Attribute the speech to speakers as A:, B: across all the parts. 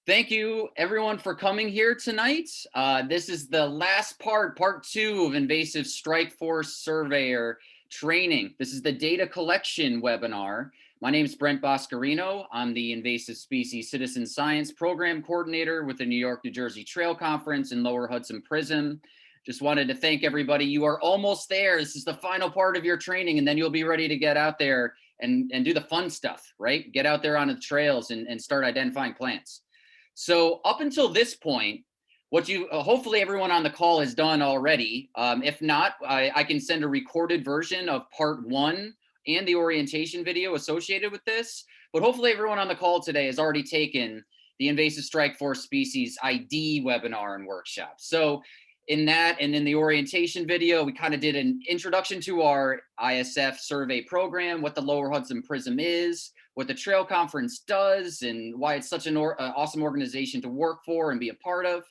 A: Thank you everyone for coming here tonight. This is the last part 2 of Invasive Strike Force Surveyor training. This is the data collection webinar. My name is Brent Boscarino. I'm the Invasive Species Citizen Science Program Coordinator with the New York, New Jersey Trail Conference and Lower Hudson PRISM. Just wanted to thank everybody. You are almost there. This is the final part of your training, and then you'll be ready to get out there and do the fun stuff, right? Get out there on the trails and start identifying plants. So up until this point, what you hopefully everyone on the call has done already. If not, I can send a recorded version of part 1 and the orientation video associated with this. But hopefully everyone on the call today has already taken the Invasive Strike Force Species ID webinar and workshop. So in that and in the orientation video, we kind of did an introduction to our ISF survey program, what the Lower Hudson PRISM is, what the Trail Conference does, and why it's such an awesome organization to work for and be a part of.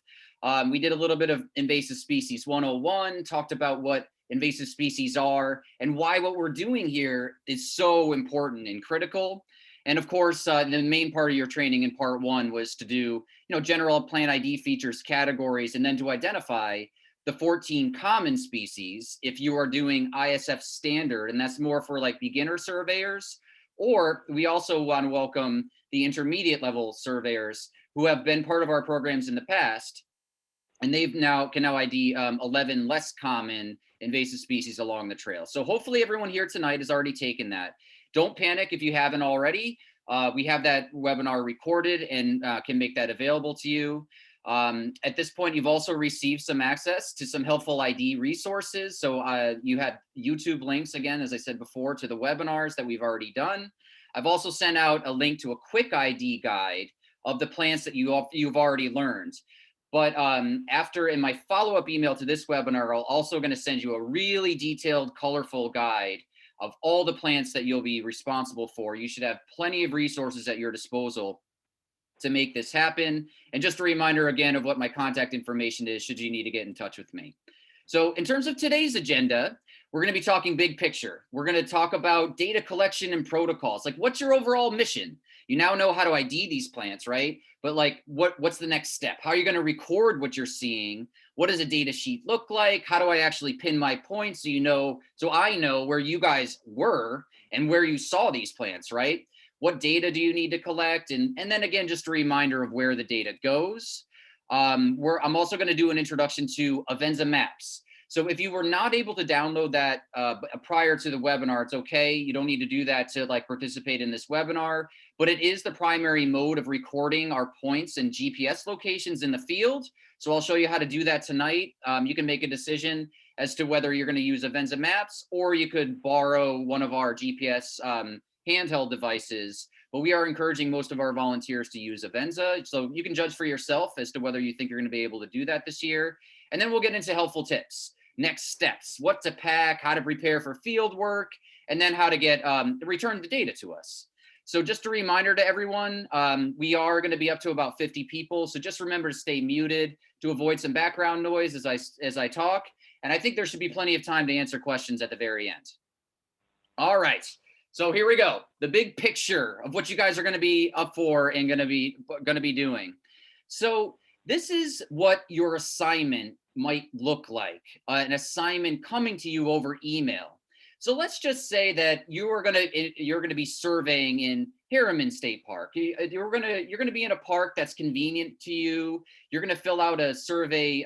A: We did a little bit of Invasive Species 101, talked about what invasive species are and why what we're doing here is so important and critical. And of course, the main part of your training in part 1 was to do, general plant ID features, categories, and then to identify the 14 common species if you are doing ISF standard, and that's more for like beginner surveyors. Or we also want to welcome the intermediate level surveyors who have been part of our programs in the past, and they've can now ID 11 less common invasive species along the trail. So hopefully everyone here tonight has already taken that. Don't panic if you haven't already. We have that webinar recorded and can make that available to you. At this point, you've also received some access to some helpful ID resources. So you had YouTube links, again, as I said before, to the webinars that we've already done. I've also sent out a link to a quick ID guide of the plants that you've already learned. But after, in my follow-up email to this webinar, I'm also going to send you a really detailed, colorful guide of all the plants that you'll be responsible for. You should have plenty of resources at your disposal to make this happen. And just a reminder again of what my contact information is should you need to get in touch with me. So in terms of today's agenda, we're going to be talking big picture. We're going to talk about data collection and protocols. Like, what's your overall mission? You now know how to ID these plants, right? But like, what's the next step? How are you going to record what you're seeing? What does a data sheet look like? How do I actually pin my points so I know where you guys were and where you saw these plants, right? What data do you need to collect? And then again, just a reminder of where the data goes. I'm also going to do an introduction to Avenza Maps. So if you were not able to download that prior to the webinar, it's okay. You don't need to do that to like participate in this webinar, but it is the primary mode of recording our points and GPS locations in the field. So I'll show you how to do that tonight. You can make a decision as to whether you're going to use Avenza Maps, or you could borrow one of our GPS handheld devices, but we are encouraging most of our volunteers to use Avenza. So you can judge for yourself as to whether you think you're going to be able to do that this year. And then we'll get into helpful tips, next steps, what to pack, how to prepare for field work, and then how to get return the data to us. So just a reminder to everyone, we are going to be up to about 50 people. So just remember to stay muted to avoid some background noise as I talk. And I think there should be plenty of time to answer questions at the very end. All right. So here we go. The big picture of what you guys are going to be up for and going to be doing. So this is what your assignment might look like, an assignment coming to you over email. So let's just say that you're going to be surveying in Harriman State Park. You're going to be in a park that's convenient to you. You're going to fill out a survey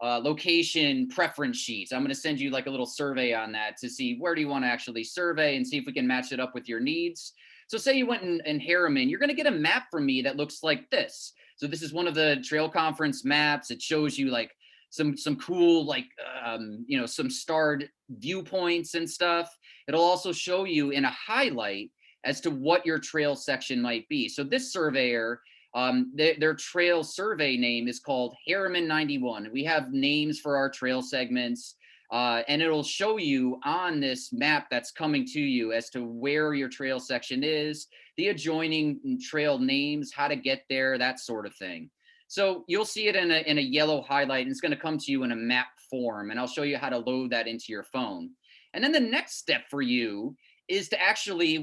A: location preference sheets. I'm going to send you like a little survey on that to see where do you want to actually survey and see if we can match it up with your needs. So say you went in Harriman, you're going to get a map from me that looks like this. So this is one of the Trail Conference maps. It shows you like some cool, like, some starred viewpoints and stuff. It'll also show you in a highlight as to what your trail section might be. So this surveyor, their trail survey name is called Harriman 91. We have names for our trail segments, and it'll show you on this map that's coming to you as to where your trail section is, the adjoining trail names, how to get there, that sort of thing. So you'll see it in a yellow highlight, and it's going to come to you in a map form, and I'll show you how to load that into your phone. And then the next step for you is to actually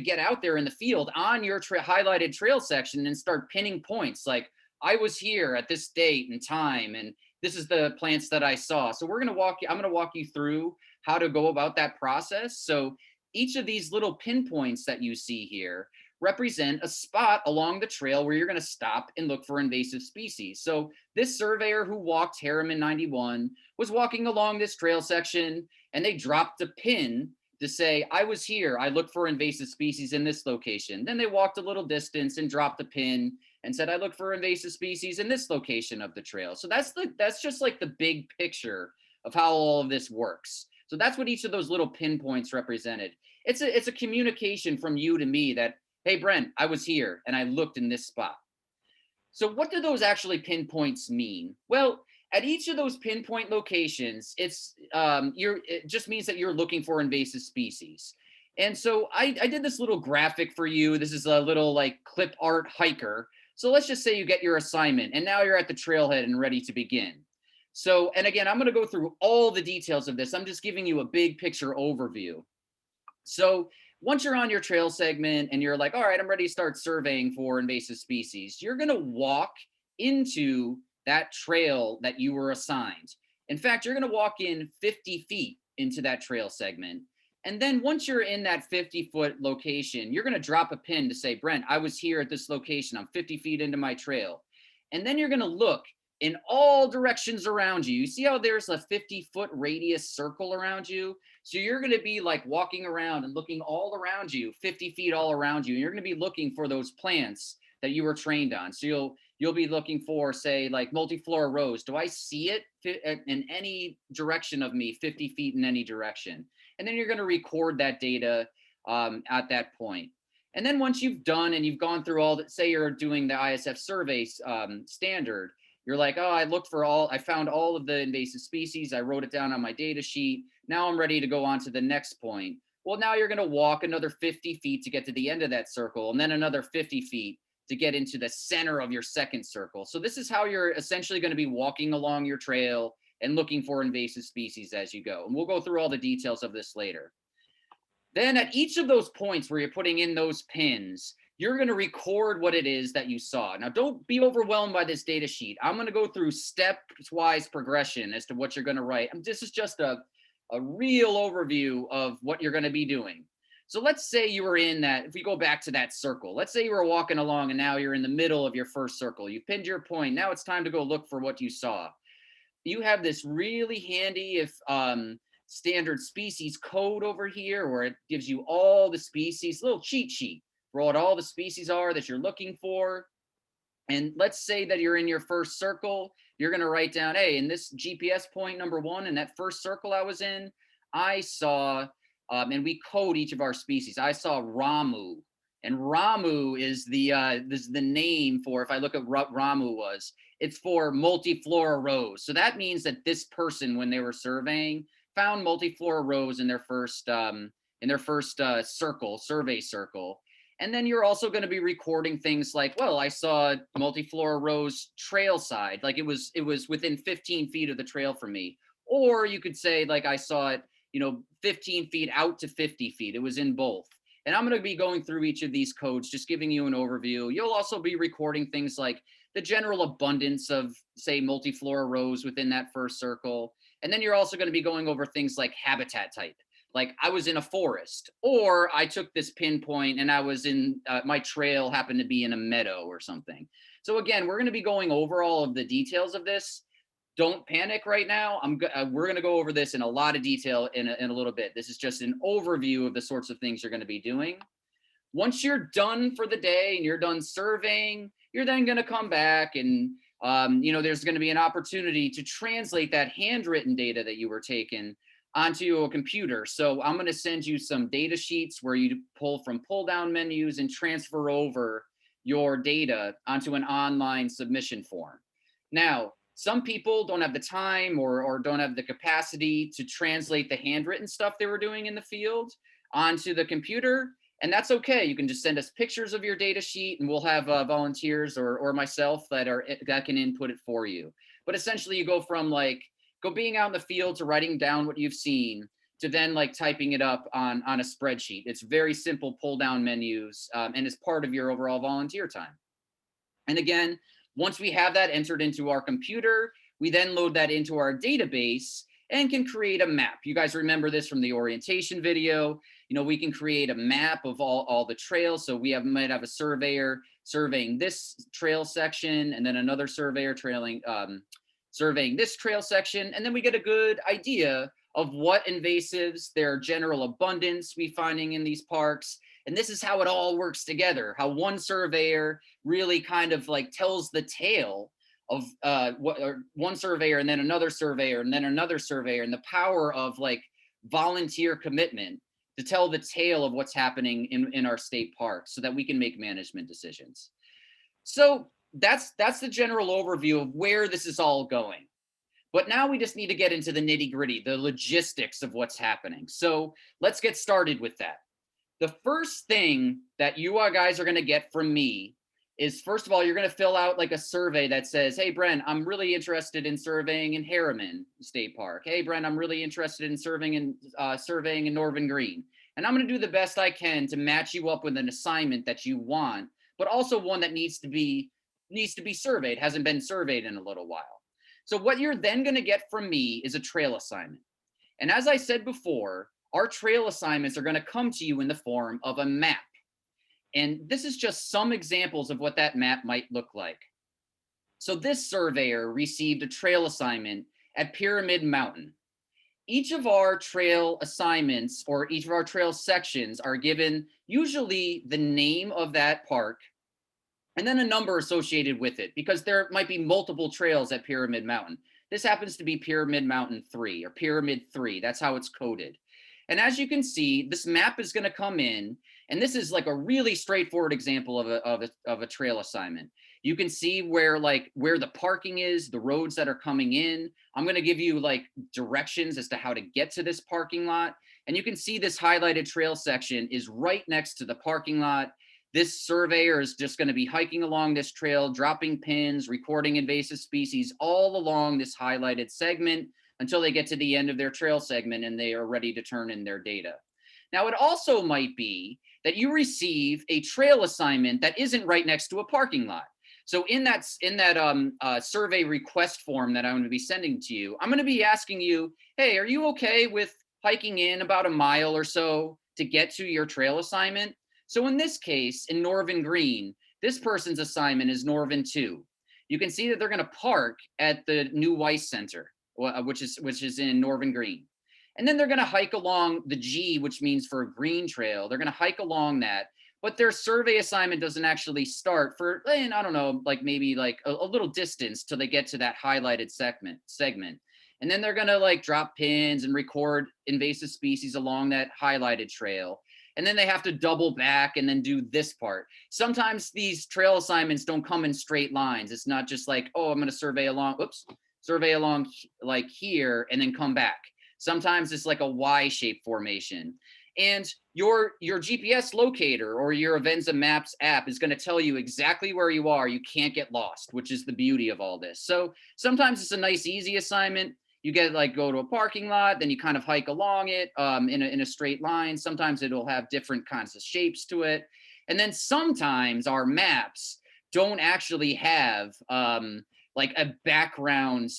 A: get out there in the field on your highlighted trail section and start pinning points like, I was here at this date and time, and this is the plants that I saw. So I'm going to walk you through how to go about that process. So each of these little pinpoints that you see here represent a spot along the trail where you're going to stop and look for invasive species. So this surveyor who walked Harriman 91 was walking along this trail section, and they dropped a pin to say, I was here, I looked for invasive species in this location. Then they walked a little distance and dropped a pin and said, I look for invasive species in this location of the trail. So that's just like the big picture of how all of this works. So that's what each of those little pinpoints represented. It's a communication from you to me that, hey, Brent, I was here and I looked in this spot. So what do those actually pinpoints mean? Well, at each of those pinpoint locations, it just means that you're looking for invasive species. And so I did this little graphic for you. This is a little like clip art hiker. So let's just say you get your assignment and now you're at the trailhead and ready to begin. So, and again, I'm going to go through all the details of this. I'm just giving you a big picture overview. So once you're on your trail segment and you're like, all right, I'm ready to start surveying for invasive species, you're going to walk into that trail that you were assigned. In fact, you're going to walk in 50 feet into that trail segment. And then once you're in that 50-foot location, you're going to drop a pin to say, Brent, I was here at this location. I'm 50 feet into my trail. And then you're going to look in all directions around you. You see how there's a 50-foot radius circle around you? So you're going to be like walking around and looking all around you, 50 feet all around you. And you're going to be looking for those plants that you were trained on. So you'll be looking for, say, like multiflora rose. Do I see it in any direction of me, 50 feet in any direction? And then you're going to record that data at that point. And then once you've done and you've gone through all that, say you're doing the ISF survey standard, you're like, oh, I found all of the invasive species. I wrote it down on my data sheet. Now I'm ready to go on to the next point. Well, now you're going to walk another 50 feet to get to the end of that circle, and then another 50 feet to get into the center of your second circle. So this is how you're essentially going to be walking along your trail and looking for invasive species as you go. And we'll go through all the details of this later. Then at each of those points where you're putting in those pins, you're going to record what it is that you saw. Now, don't be overwhelmed by this data sheet. I'm going to go through stepwise progression as to what you're going to write. This is just a real overview of what you're going to be doing. So let's say you were in that, if we go back to that circle, let's say you were walking along and now you're in the middle of your first circle. You pinned your point. Now it's time to go look for what you saw. You have this really handy standard species code over here where it gives you all the species, little cheat sheet for what all the species are that you're looking for. And let's say that you're in your first circle, you're going to write down, hey, in this GPS point number 1, in that first circle I was in, I saw, and we code each of our species. I saw Ramu, and Ramu is this is the name for, if I look at what Ramu was, it's for multiflora rose. So that means that this person, when they were surveying, found multiflora rose in their first survey circle. And then you're also going to be recording things like, well, I saw multiflora rose trail side, like it was within 15 feet of the trail from me. Or you could say, like, I saw it, 15 feet out to 50 feet. It was in both. And I'm going to be going through each of these codes, just giving you an overview. You'll also be recording things like the general abundance of, say, multiflora rose within that first circle. And then you're also going to be going over things like habitat type. Like I was in a forest, or I took this pinpoint and I was in my trail happened to be in a meadow or something. So again, we're going to be going over all of the details of this. Don't panic right now. We're going to go over this in a lot of detail in a little bit. This is just an overview of the sorts of things you're going to be doing. Once you're done for the day and you're done surveying, you're then going to come back and there's going to be an opportunity to translate that handwritten data that you were taking onto a computer. So I'm going to send you some data sheets where you pull from pull down menus and transfer over your data onto an online submission form. Now, some people don't have the time or don't have the capacity to translate the handwritten stuff they were doing in the field onto the computer. And that's okay. You can just send us pictures of your data sheet and we'll have volunteers or myself that can input it for you. But essentially you go from being out in the field to writing down what you've seen to then like typing it up on a spreadsheet. It's very simple pull down menus, and it's part of your overall volunteer time. And again, once we have that entered into our computer, we then load that into our database and can create a map. You guys remember this from the orientation video. You know, we can create a map of all the trails. So we might have a surveyor surveying this trail section, and then another surveyor surveying this trail section. And then we get a good idea of what invasives, their general abundance we finding in these parks. And this is how it all works together, how one surveyor really kind of like tells the tale of one surveyor and then another surveyor and then another surveyor, and the power of like volunteer commitment to tell the tale of what's happening in our state parks so that we can make management decisions. So that's the general overview of where this is all going. But now we just need to get into the nitty gritty, the logistics of what's happening. So let's get started with that. The first thing that you guys are going to get from me is, first of all, you're going to fill out like a survey that says, hey, Brent, I'm really interested in surveying in Harriman State Park. Hey, Brent, I'm really interested in surveying in Northern Green. And I'm going to do the best I can to match you up with an assignment that you want, but also one that needs to be surveyed, hasn't been surveyed in a little while. So what you're then going to get from me is a trail assignment. And as I said before, our trail assignments are going to come to you in the form of a map. And this is just some examples of what that map might look like. So this surveyor received a trail assignment at Pyramid Mountain. Each of our trail assignments or each of our trail sections are given usually the name of that park and then a number associated with it, because there might be multiple trails at Pyramid Mountain. This happens to be Pyramid Mountain 3 or Pyramid 3. That's how it's coded. And as you can see, this map is going to come in, and this is like a really straightforward example of a trail assignment. You can see where the parking is, the roads that are coming in. I'm going to give you like directions as to how to get to this parking lot. And you can see this highlighted trail section is right next to the parking lot. This surveyor is just going to be hiking along this trail, dropping pins, recording invasive species all along this highlighted segment until they get to the end of their trail segment and they are ready to turn in their data. Now, it also might be that you receive a trail assignment that isn't right next to a parking lot. So in that survey request form that I'm going to be sending to you, I'm going to be asking you, hey, are you okay with hiking in about a mile or so to get to your trail assignment? So in this case, in Northern Green, this person's assignment is Northern 2. You can see that they're going to park at the new Weiss Center, which is in Northern Green. And then they're going to hike along the G, which means for a green trail. They're going to hike along that. But their survey assignment doesn't actually start for, I don't know, like maybe like a little distance till they get to that highlighted segment. And then they're going to like drop pins and record invasive species along that highlighted trail. And then they have to double back and then do this part. Sometimes these trail assignments don't come in straight lines. It's not just like, oh, I'm going to survey along like here and then come back. Sometimes it's like a Y-shaped formation. And your GPS locator or your Avenza Maps app is going to tell you exactly where you are. You can't get lost, which is the beauty of all this. So sometimes it's a nice, easy assignment. You get like go to a parking lot, then you kind of hike along it in a straight line. Sometimes it'll have different kinds of shapes to it. And then sometimes our maps don't actually have like a background,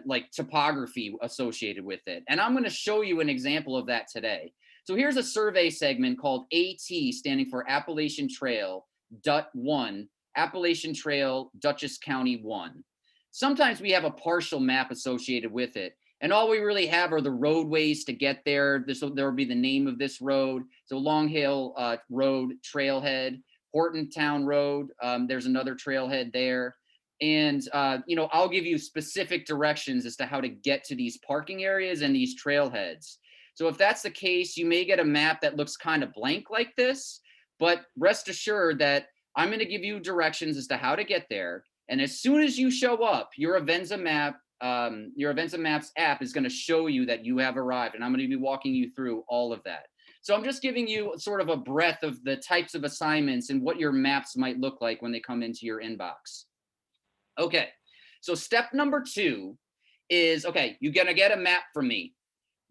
A: like topography associated with it. And I'm going to show you an example of that today. So here's a survey segment called AT, standing for Appalachian Trail .1, Appalachian Trail, Dutchess County 1. Sometimes we have a partial map associated with it. And all we really have are the roadways to get there. There will be the name of this road. So Long Hill Road Trailhead, Hortontown Road. There's another trailhead there. And, I'll give you specific directions as to how to get to these parking areas and these trailheads. So if that's the case, you may get a map that looks kind of blank like this, but rest assured that I'm going to give you directions as to how to get there. And as soon as you show up, your Avenza Maps app is going to show you that you have arrived. And I'm going to be walking you through all of that. So I'm just giving you sort of a breadth of the types of assignments and what your maps might look like when they come into your inbox. Okay, so step number 2 is, okay, you're going to get a map from me.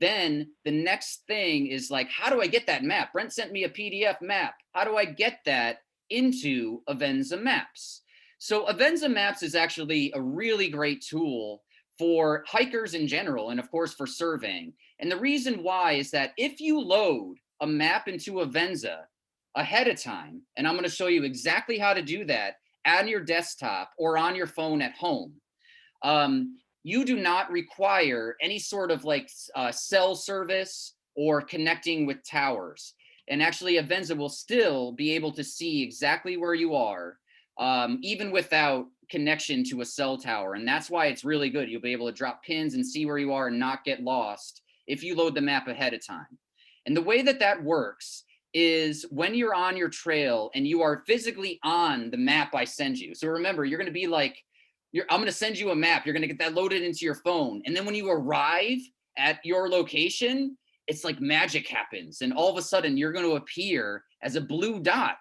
A: Then the next thing is like, how do I get that map? Brent sent me a PDF map. How do I get that into Avenza Maps? So Avenza Maps is actually a really great tool for hikers in general, and of course for surveying. And the reason why is that if you load a map into Avenza ahead of time, and I'm going to show you exactly how to do that on your desktop or on your phone at home, you do not require any sort of like cell service or connecting with towers. And actually, Avenza will still be able to see exactly where you are, even without connection to a cell tower. And that's why it's really good. You'll be able to drop pins and see where you are and not get lost if you load the map ahead of time. And the way that that works is when you're on your trail and you are physically on the map I send you. So remember, you're going to be like, I'm going to send you a map. You're going to get that loaded into your phone. And then when you arrive at your location, it's like magic happens. And all of a sudden, you're going to appear as a blue dot.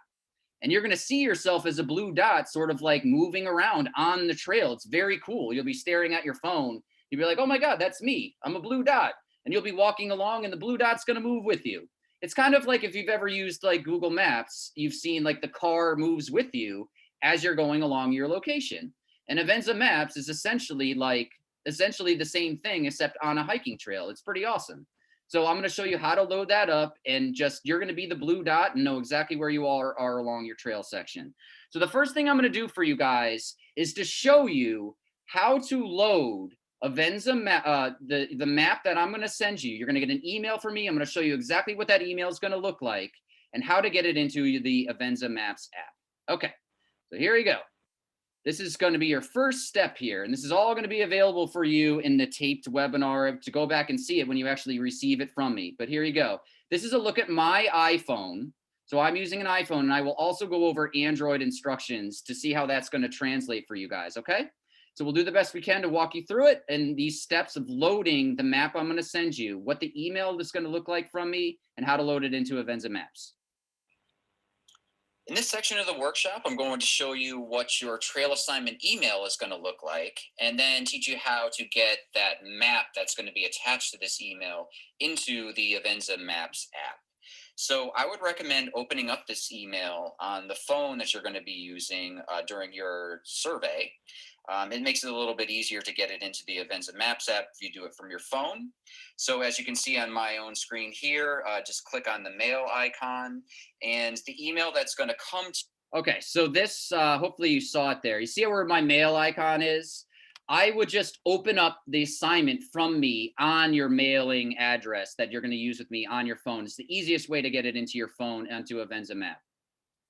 A: And you're going to see yourself as a blue dot, sort of like moving around on the trail. It's very cool. You'll be staring at your phone. You'll be like, oh my God, that's me. I'm a blue dot. And you'll be walking along and the blue dot's going to move with you. It's kind of like if you've ever used like Google Maps, you've seen like the car moves with you as you're going along your location. And Avenza Maps is essentially the same thing, except on a hiking trail. It's pretty awesome. So I'm going to show you how to load that up, and just you're going to be the blue dot and know exactly where you are along your trail section. So the first thing I'm going to do for you guys is to show you how to load Avenza map, the map that I'm going to send you. You're going to get an email from me. I'm going to show you exactly what that email is going to look like and how to get it into the Avenza Maps app. Okay, so here we go. This is going to be your first step here, and this is all going to be available for you in the taped webinar to go back and see it when you actually receive it from me. But here you go. This is a look at my iPhone. So I'm using an iPhone, and I will also go over Android instructions to see how that's going to translate for you guys, okay? So we'll do the best we can to walk you through it and these steps of loading the map I'm going to send you, what the email is going to look like from me, and how to load it into Avenza Maps.
B: In this section of the workshop, I'm going to show you what your trail assignment email is going to look like, and then teach you how to get that map that's going to be attached to this email into the Avenza Maps app. So I would recommend opening up this email on the phone that you're going to be using during your survey. It makes it a little bit easier to get it into the Avenza Maps app if you do it from your phone. So as you can see on my own screen here, just click on the mail icon, and the email that's going to come to.
A: Okay, so this, hopefully you saw it there. You see where my mail icon is? I would just open up the assignment from me on your mailing address that you're going to use with me on your phone. It's the easiest way to get it into your phone onto Avenza Map.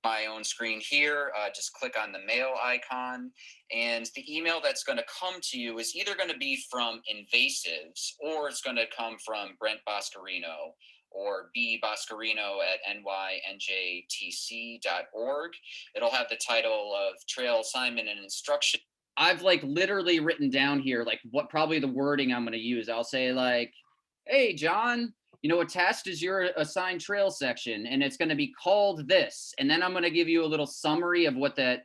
B: My own screen here, just click on the mail icon, and the email that's going to come to you is either going to be from Invasives, or it's going to come from Brent Boscarino or boscarino@nynjtc.org. It'll have the title of Trail Assignment and Instruction.
A: I've like literally written down here like what probably the wording I'm going to use. I'll say like, hey, John, attached is your assigned trail section, and it's going to be called this. And then I'm going to give you a little summary of what that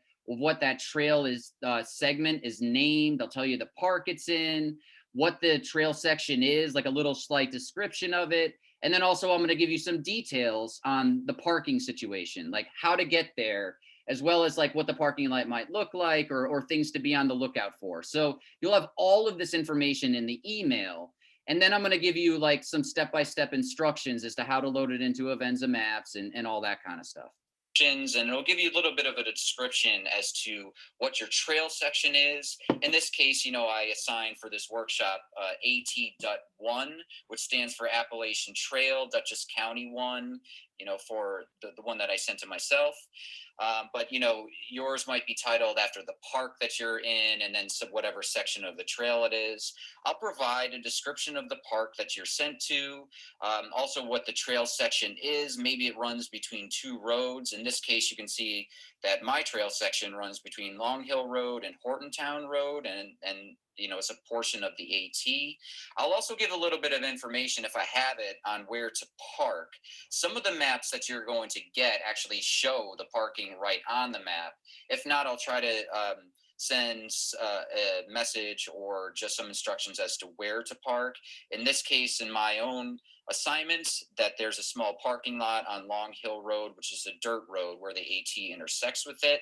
A: trail is segment is named. They'll tell you the park it's in, what the trail section is, like a little slight description of it. And then also I'm going to give you some details on the parking situation, like how to get there, as well as like what the parking lot might look like, or things to be on the lookout for. So you'll have all of this information in the email. And then I'm going to give you like some step-by-step instructions as to how to load it into Avenza Maps and all that kind of stuff.
B: And it'll give you a little bit of a description as to what your trail section is. In this case, I assigned for this workshop AT.1, which stands for Appalachian Trail, Dutchess County 1, for the one that I sent to myself. But yours might be titled after the park that you're in, and then whatever section of the trail it is. I'll provide a description of the park that you're sent to, also what the trail section is. Maybe it runs between two roads. In this case, you can see that my trail section runs between Long Hill Road and Hortontown Road, and it's a portion of the AT. I'll also give a little bit of information, if I have it, on where to park. Some of the maps that you're going to get actually show the parking right on the map. If not, I'll try to sends a message or just some instructions as to where to park. In this case, in my own assignments, that there's a small parking lot on Long Hill Road, which is a dirt road where the AT intersects with it.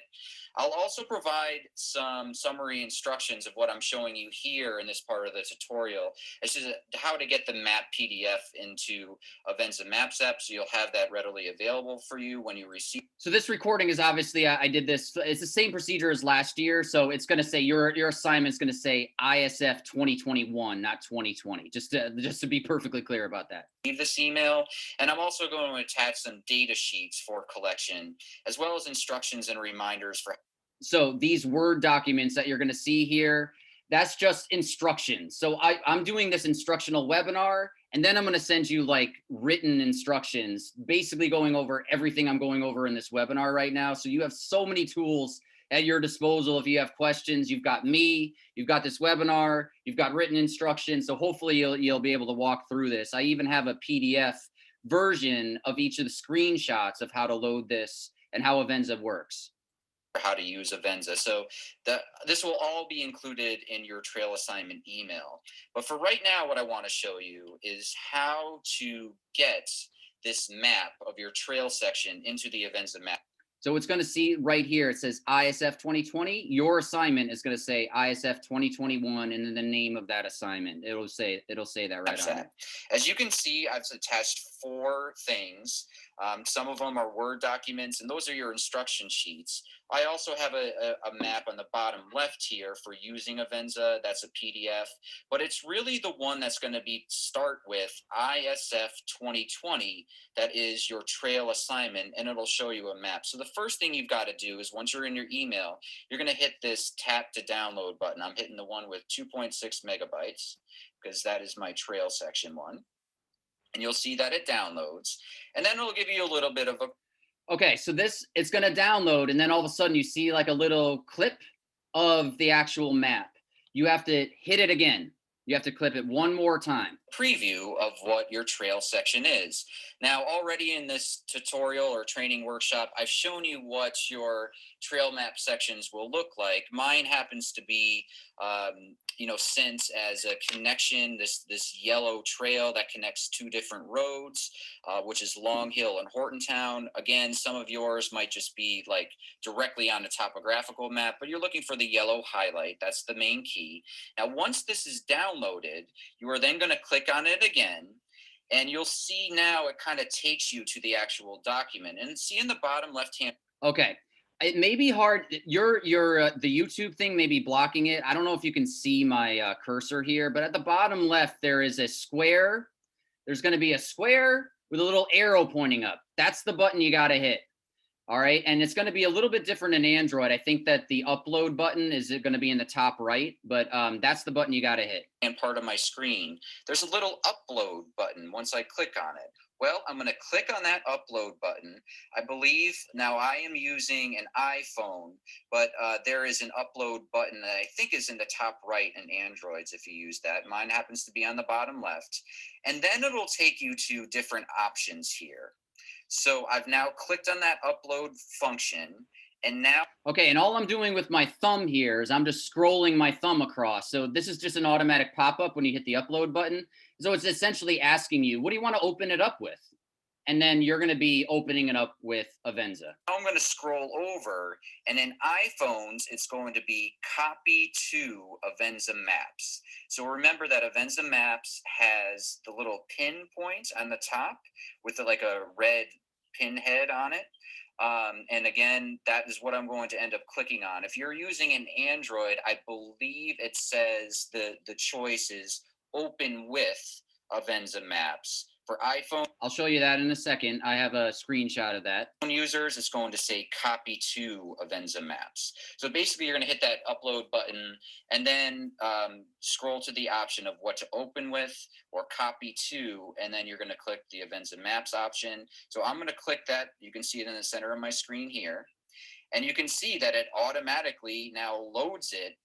B: I'll also provide some summary instructions of what I'm showing you here in this part of the tutorial as to how to get the map PDF into Avenza Maps app, so you'll have that readily available for you when you receive.
A: So this recording is obviously, I did this, it's the same procedure as last year. So it's going to say your assignment is going to say ISF 2021, not 2020, just to be perfectly clear about that.
B: This email, and I'm also going to attach some data sheets for collection, as well as instructions and reminders for.
A: So these Word documents that you're going to see here, that's just instructions. So I'm doing this instructional webinar, and then I'm going to send you like written instructions, basically going over everything I'm going over in this webinar right now. So you have so many tools at your disposal. If you have questions, you've got me, you've got this webinar, you've got written instructions. So hopefully you'll be able to walk through this. I even have a PDF version of each of the screenshots of how to load this and how Avenza works.
B: How to use Avenza. So this will all be included in your trail assignment email. But for right now, what I want to show you is how to get this map of your trail section into the Avenza map.
A: So it's going to see right here, it says ISF 2020. Your assignment is going to say ISF 2021 and then the name of that assignment. It'll say that right on it.
B: As you can see, I've attached 4 things. Some of them are Word documents, and those are your instruction sheets. I also have a map on the bottom left here for using Avenza. That's a PDF, but it's really the one that's going to be start with ISF 2020. That is your trail assignment, and it'll show you a map. So the first thing you've got to do is once you're in your email, you're going to hit this tap to download button. I'm hitting the one with 2.6 megabytes because that is my trail section one. And you'll see that it downloads, and then it'll give you a little bit of a.
A: Okay, so it's going to download, and then all of a sudden you see like a little clip of the actual map. You have to hit it again. You have to clip it one more time.
B: Preview of what your trail section is. Now, already in this tutorial or training workshop, I've shown you what your trail map sections will look like. Mine happens to be, sent as a connection, this yellow trail that connects 2 different roads, which is Long Hill and Hortontown. Again, some of yours might just be like directly on a topographical map, but you're looking for the yellow highlight. That's the main key. Now, once this is downloaded, you are then going to click on it again, and you'll see now it kind of takes you to the actual document. And see in the bottom left hand.
A: Okay. It may be hard. The YouTube thing may be blocking it. I don't know if you can see my cursor here, but at the bottom left, there is a square. There's going to be a square with a little arrow pointing up. That's the button you got to hit. All right. And it's going to be a little bit different in Android. I think that the upload button is going to be in the top right, but that's the button you got to hit.
B: And part of my screen, there's a little upload button once I click on it. Well, I'm going to click on that upload button. I believe now I am using an iPhone, but there is an upload button that I think is in the top right in Androids if you use that. Mine happens to be on the bottom left. And then it'll take you to different options here. So I've now clicked on that upload function, and now.
A: Okay, and all I'm doing with my thumb here is I'm just scrolling my thumb across. So this is just an automatic pop-up when you hit the upload button. So it's essentially asking you, what do you want to open it up with? And then you're going to be opening it up with Avenza.
B: I'm going to scroll over, and in iPhones, it's going to be copy to Avenza Maps. So remember that Avenza Maps has the little pin point on the top with like a red pinhead on it. And again, that is what I'm going to end up clicking on. If you're using an Android, I believe it says the choice is open with Avenza Maps. For iPhone,
A: I'll show you that in a second. I have a screenshot of that.
B: Users, it's going to say copy to Avenza Maps. So basically, you're going to hit that upload button and then scroll to the option of what to open with or copy to, and then you're going to click the Avenza Maps option. So I'm going to click that. You can see it in the center of my screen here. And you can see that it automatically now loads it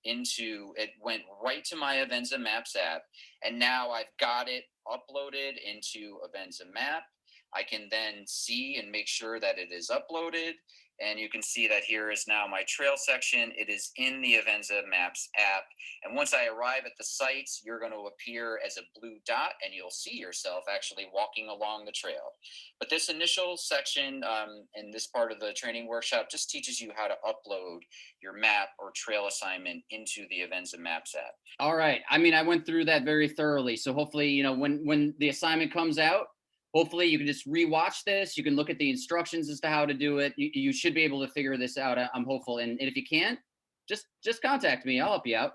B: went right to my Avenza Maps app. And now I've got it uploaded into Avenza Map. I can then see and make sure that it is uploaded. And you can see that here is now my trail section. It is in the Avenza Maps app. And once I arrive at the site, you're going to appear as a blue dot and you'll see yourself actually walking along the trail. But this initial section in this part of the training workshop just teaches you how to upload your map or trail assignment into the Avenza Maps app.
A: All right. I mean, I went through that very thoroughly. So hopefully, you know, when the assignment comes out, hopefully you can just rewatch this. You can look at the instructions as to how to do it. You should be able to figure this out. I'm hopeful. And if you can't, just contact me. I'll help you out.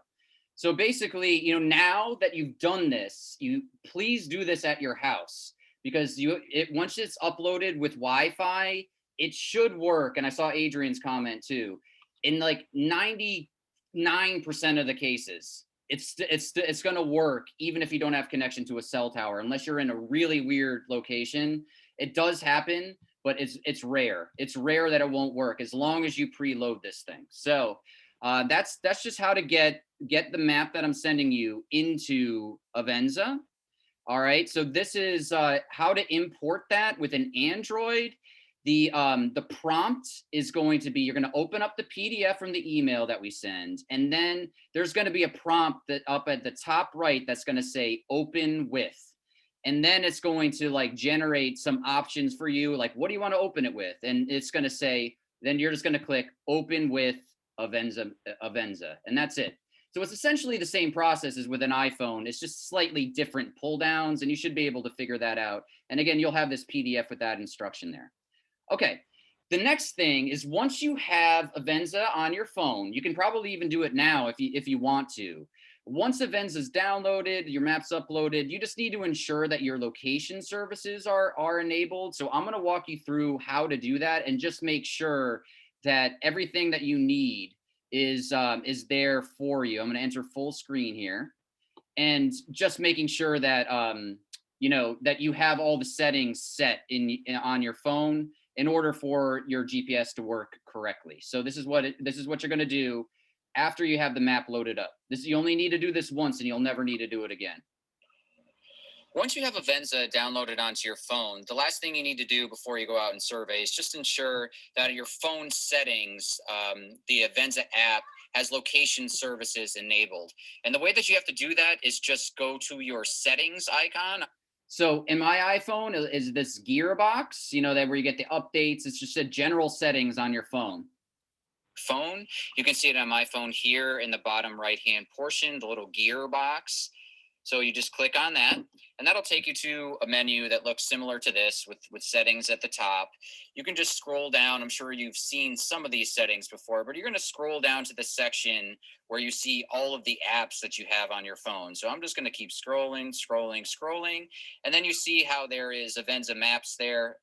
A: So basically, you know, now that you've done this, you please do this at your house, because once it's uploaded with Wi-Fi, it should work. And I saw Adrian's comment too. In like 99% of the cases, it's going to work even if you don't have connection to a cell tower, unless you're in a really weird location. It does happen, but it's rare. It's rare that it won't work as long as you preload this thing. So that's just how to get the map that I'm sending you into Avenza. All right, so this is how to import that with an Android. The prompt is going to be, you're going to open up the PDF from the email that we send, and then there's going to be a prompt that up at the top right that's going to say open with, and then it's going to like generate some options for you, like what do you want to open it with, and it's going to say, then you're just going to click open with Avenza, and that's it. So it's essentially the same process as with an iPhone. It's just slightly different pull downs, and you should be able to figure that out. And again, you'll have this PDF with that instruction there. Okay, the next thing is, once you have Avenza on your phone, you can probably even do it now if you want to. Once Avenza is downloaded, your map's uploaded, you just need to ensure that your location services are enabled. So I'm going to walk you through how to do that, and just make sure that everything that you need is there for you. I'm going to enter full screen here, and just making sure that you know that you have all the settings set on your phone in order for your GPS to work correctly. So this is what you're going to do after you have the map loaded up. You only need to do this once, and you'll never need to do it again.
B: Once you have Avenza downloaded onto your phone, the last thing you need to do before you go out and survey is just ensure that your phone settings, the Avenza app has location services enabled. And the way that you have to do that is just go to your settings icon.
A: So in my iPhone is this gear box, you know, that where you get the updates. It's just a general settings on your phone.
B: You can see it on my phone here in the bottom right hand portion, the little gear box. So you just click on that, and that'll take you to a menu that looks similar to this with settings at the top. You can just scroll down. I'm sure you've seen some of these settings before, but you're going to scroll down to the section where you see all of the apps that you have on your phone. So I'm just going to keep scrolling, and then you see how there is Avenza Maps there.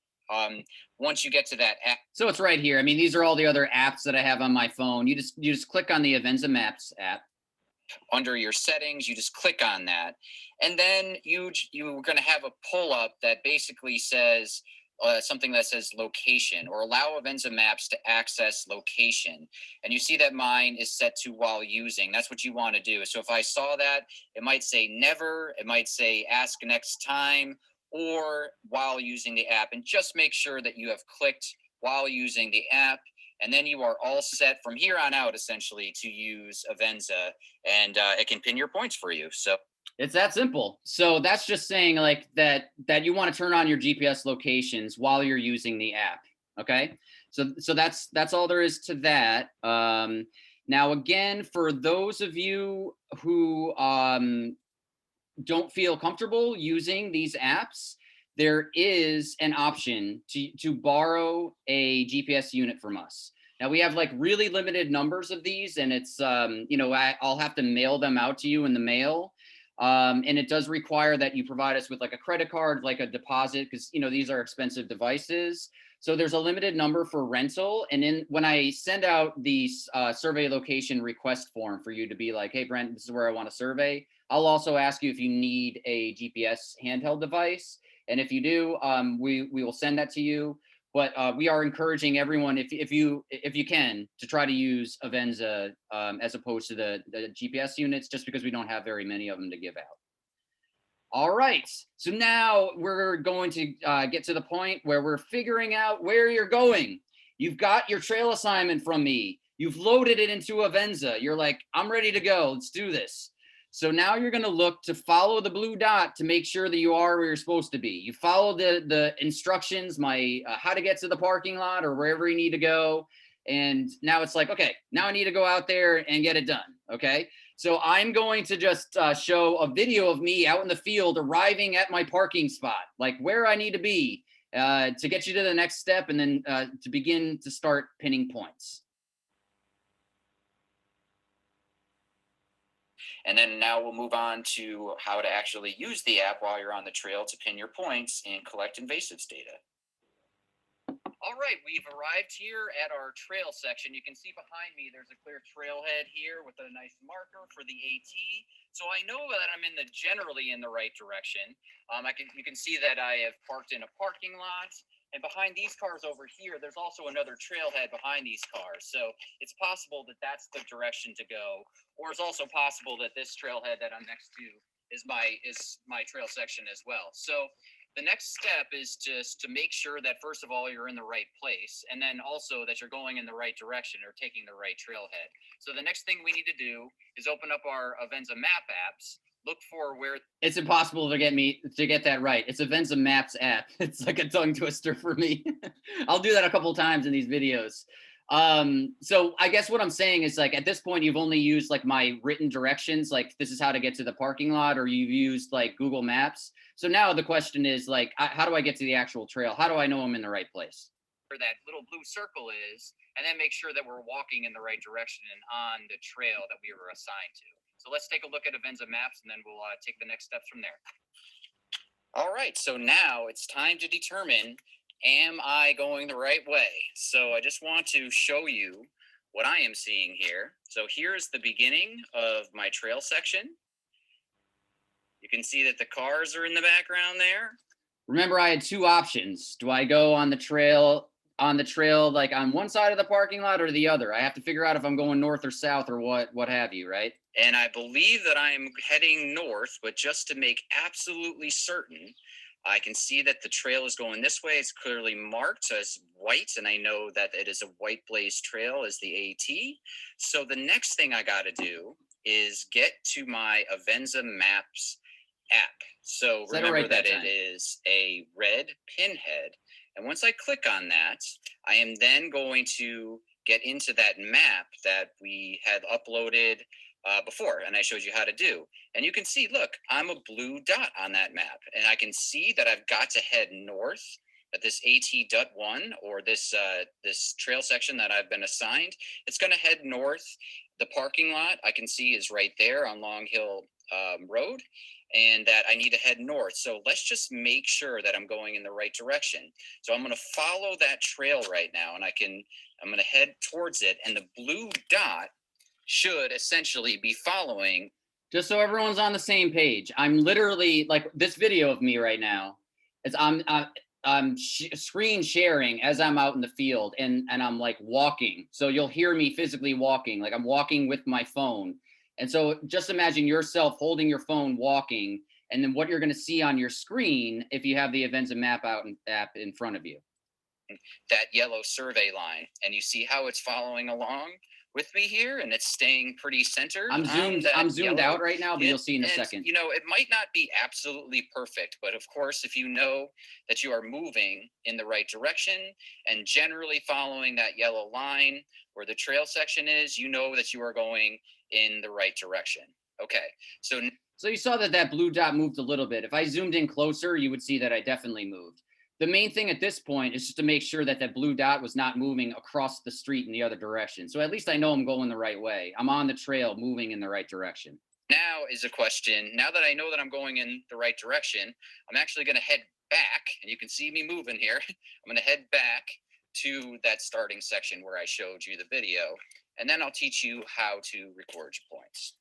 B: Once you get to that app,
A: so it's right here. I mean, these are all the other apps that I have on my phone. You just click on the Avenza Maps app.
B: Under your settings, you just click on that, and then you're going to have a pull up that basically says something that says location, or allow Avenza Maps to access location. And you see that mine is set to while using. That's what you want to do. So if I saw that, it might say never, it might say ask next time, or while using the app. And just make sure that you have clicked while using the app, and then you are all set from here on out, essentially, to use Avenza, and it can pin your points for you. So
A: it's that simple. So that's just saying like that you want to turn on your GPS locations while you're using the app. Okay, so that's all there is to that. Now again, for those of you who don't feel comfortable using these apps, there is an option to borrow a GPS unit from us. Now we have like really limited numbers of these, and it's you know, I'll have to mail them out to you in the mail. And it does require that you provide us with like a credit card, like a deposit, because you know these are expensive devices. So there's a limited number for rental. And when I send out the survey location request form for you to be like, hey Brent, this is where I want to survey, I'll also ask you if you need a GPS handheld device. And if you do, we will send that to you. But we are encouraging everyone, if you can, to try to use Avenza as opposed to the GPS units, just because we don't have very many of them to give out. All right, so now we're going to get to the point where we're figuring out where you're going. You've got your trail assignment from me. You've loaded it into Avenza. You're like, I'm ready to go. Let's do this. So now you're going to look to follow the blue dot to make sure that you are where you're supposed to be. You follow the instructions, how to get to the parking lot or wherever you need to go. And now it's like, okay, now I need to go out there and get it done. Okay. So I'm going to just show a video of me out in the field arriving at my parking spot, like where I need to be to get you to the next step and then to begin to start pinning points.
B: And then now we'll move on to how to actually use the app while you're on the trail to pin your points and collect invasives data. All right, we've arrived here at our trail section. You can see behind me there's a clear trailhead here with a nice marker for the AT. So I know that I'm generally in the right direction. You can see that I have parked in a parking lot. And behind these cars over here, there's also another trailhead behind these cars. So it's possible that that's the direction to go. Or it's also possible that this trailhead that I'm next to is my trail section as well. So the next step is just to make sure that, first of all, you're in the right place, and then also that you're going in the right direction or taking the right trailhead. So the next thing we need to do is open up our Avenza Map apps, look for where...
A: It's impossible to get that right. It's Avenza Maps app. It's like a tongue twister for me. I'll do that a couple of times in these videos. So I guess what I'm saying is, like, at this point, you've only used like my written directions, like this is how to get to the parking lot, or you've used like Google Maps. So now the question is, like, how do I get to the actual trail? How do I know I'm in the right place?
B: Where that little blue circle is, and then make sure that we're walking in the right direction and on the trail that we were assigned to. So let's take a look at Avenza Maps, and then we'll take the next steps from there. All right, so now it's time to determine, am I going the right way? So I just want to show you what I am seeing here. So here's the beginning of my trail section. You can see that the cars are in the background there.
A: Remember, I had two options. Do I go on the trail like on one side of the parking lot or the other? I have to figure out if I'm going north or south or what have you, right?
B: And I believe that I'm heading north, but just to make absolutely certain, I can see that the trail is going this way. It's clearly marked as white, and I know that it is a white blaze trail as the AT. So the next thing I got to do is get to my Avenza Maps app. So remember that it is a red pinhead. And once I click on that, I am then going to get into that map that we had uploaded before, and I showed you how to do. And you can see, look, I'm a blue dot on that map, and I can see that I've got to head north at this AT.1, or this trail section that I've been assigned. It's going to head north. The parking lot I can see is right there on Long Hill Road, and that I need to head north. So let's just make sure that I'm going in the right direction. So I'm going to follow that trail right now, and I'm going to head towards it, and the blue dot should essentially be following.
A: Just so everyone's on the same page, I'm literally, like, this video of me right now is I'm screen sharing as I'm out in the field, and I'm like walking. So you'll hear me physically walking, like I'm walking with my phone. And so just imagine yourself holding your phone walking, and then what you're going to see on your screen if you have the Avenza Map app in front of you.
B: That yellow survey line, and you see how it's following along with me here, and it's staying pretty centered.
A: I'm zoomed out right now, but you'll see in a second.
B: You know, it might not be absolutely perfect, but of course, if you know that you are moving in the right direction and generally following that yellow line where the trail section is, you know that you are going in the right direction. Okay, so
A: you saw that blue dot moved a little bit. If I zoomed in closer, you would see that I definitely moved. The main thing at this point is just to make sure that that blue dot was not moving across the street in the other direction. So at least I know I'm going the right way. I'm on the trail moving in the right direction.
B: Now is a question, now that I know that I'm going in the right direction, I'm actually going to head back, and you can see me moving here. I'm going to head back to that starting section where I showed you the video, and then I'll teach you how to record your points.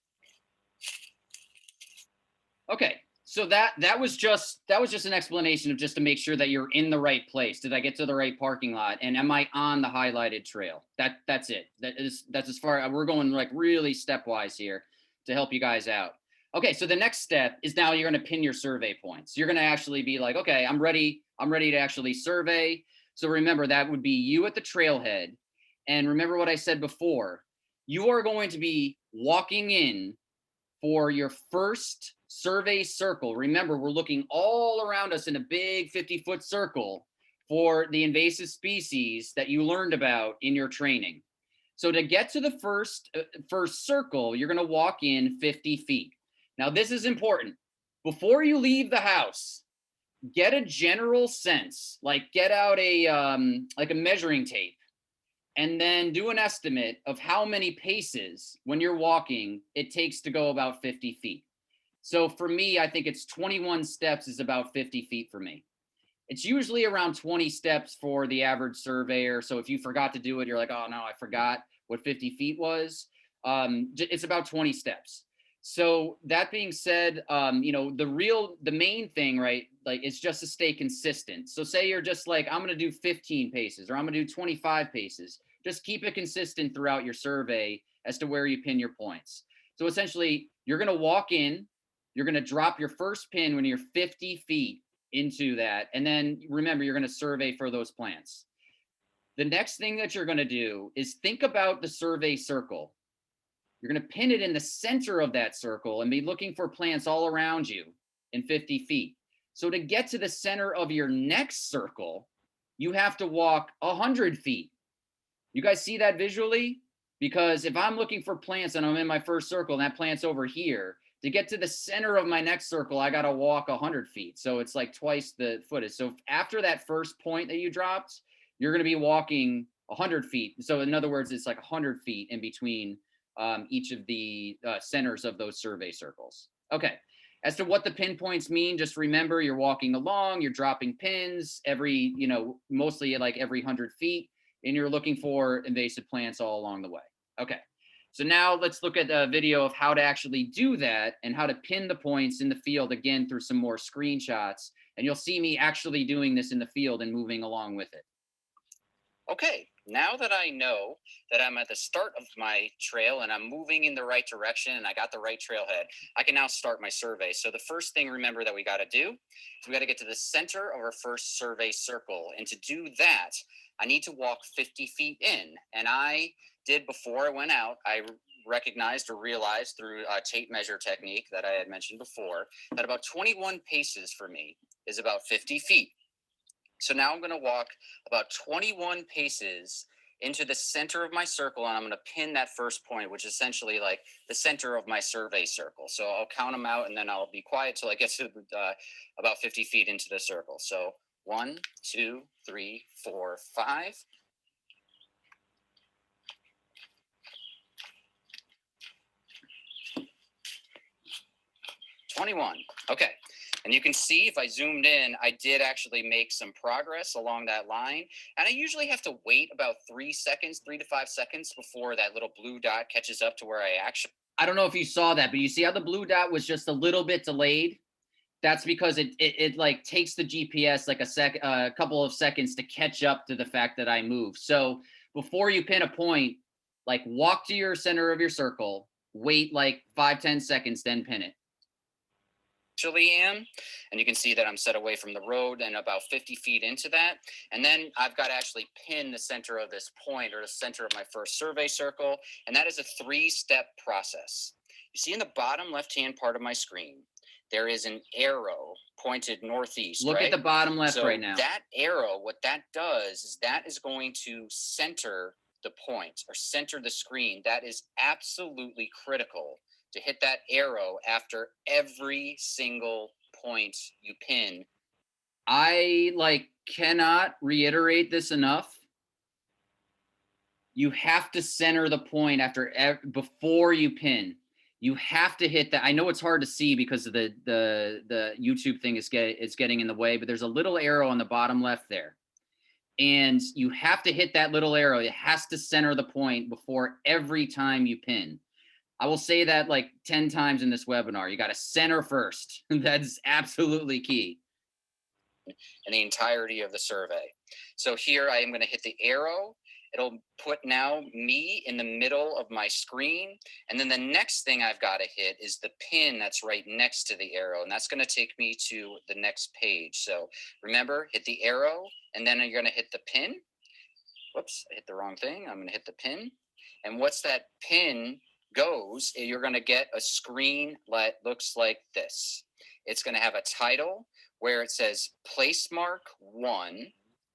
A: Okay. So that was just an explanation of just to make sure that you're in the right place. Did I get to the right parking lot? And am I on the highlighted trail? That's it. That's as far, we're going like really stepwise here to help you guys out. Okay, so the next step is now you're going to pin your survey points. You're going to actually be like, okay, I'm ready to actually survey. So remember, that would be you at the trailhead. And remember what I said before, you are going to be walking in for your first survey circle. Remember, we're looking all around us in a big 50-foot circle for the invasive species that you learned about in your training. So to get to the first circle, you're going to walk in 50 feet. Now, this is important. Before you leave the house, get a general sense, like get out like a measuring tape, and then do an estimate of how many paces when you're walking it takes to go about 50 feet. So for me, I think it's 21 steps is about 50 feet for me. It's usually around 20 steps for the average surveyor. So if you forgot to do it, you're like, oh no, I forgot what 50 feet was. It's about 20 steps. So that being said, the main thing, right, like it's just to stay consistent. So say you're just like, I'm going to do 15 paces or I'm going to do 25 paces. Just keep it consistent throughout your survey as to where you pin your points. So essentially, you're going to walk in, you're going to drop your first pin when you're 50 feet into that. And then remember, you're going to survey for those plants. The next thing that you're going to do is think about the survey circle. You're going to pin it in the center of that circle and be looking for plants all around you in 50 feet. So to get to the center of your next circle, you have to walk 100 feet. You guys see that visually? Because if I'm looking for plants and I'm in my first circle and that plant's over here, to get to the center of my next circle, I got to walk 100 feet. So it's like twice the footage. So after that first point that you dropped, you're going to be walking 100 feet. So in other words, it's like 100 feet in between each of the centers of those survey circles. Okay. As to what the pinpoints mean, just remember you're walking along, you're dropping pins every, mostly like every 100 feet, and you're looking for invasive plants all along the way. Okay. So now let's look at a video of how to actually do that and how to pin the points in the field again through some more screenshots. And you'll see me actually doing this in the field and moving along with it.
B: Okay, now that I know that I'm at the start of my trail and I'm moving in the right direction and I got the right trailhead, I can now start my survey. So the first thing, remember, that we got to do is we got to get to the center of our first survey circle. And to do that, I need to walk 50 feet in. And I did, before I went out, I recognized or realized through a tape measure technique that I had mentioned before that about 21 paces for me is about 50 feet. So now I'm going to walk about 21 paces into the center of my circle, and I'm going to pin that first point, which is essentially like the center of my survey circle. So I'll count them out, and then I'll be quiet till I get to about 50 feet into the circle. So 1, 2, 3, 4, 5. 21. Okay. And you can see if I zoomed in, I did actually make some progress along that line. And I usually have to wait about 3 seconds, 3 to 5 seconds before that little blue dot catches up to where I actually.
A: I don't know if you saw that, but you see how the blue dot was just a little bit delayed? That's because it like takes the GPS like a couple of seconds to catch up to the fact that I moved. So before you pin a point, like walk to your center of your circle, wait like 5-10 seconds, then pin it.
B: Actually am, and you can see that I'm set away from the road and about 50 feet into that, and then I've got to actually pin the center of this point or the center of my first survey circle, and that is a 3-step process. You see in the bottom left hand part of my screen there is an arrow pointed northeast.
A: Look
B: right?
A: at the bottom left
B: So
A: right now.
B: That arrow, what that does is that is going to center the point or center the screen. That is absolutely critical to hit that arrow after every single point you pin.
A: I cannot reiterate this enough. You have to center the point before you pin. You have to hit that. I know it's hard to see because of the YouTube thing is getting in the way, but there's a little arrow on the bottom left there. And you have to hit that little arrow. It has to center the point before every time you pin. I will say that like 10 times in this webinar. You got to center first. That's absolutely key.
B: In the entirety of the survey. So here I am going to hit the arrow It'll put now me in the middle of my screen. And then the next thing I've got to hit is the pin that's right next to the arrow. And that's going to take me to the next page. So remember, hit the arrow, and then you're going to hit the pin. Whoops, I hit the wrong thing. I'm going to hit the pin. And once that pin goes, you're going to get a screen that looks like this. It's going to have a title where it says place mark 1.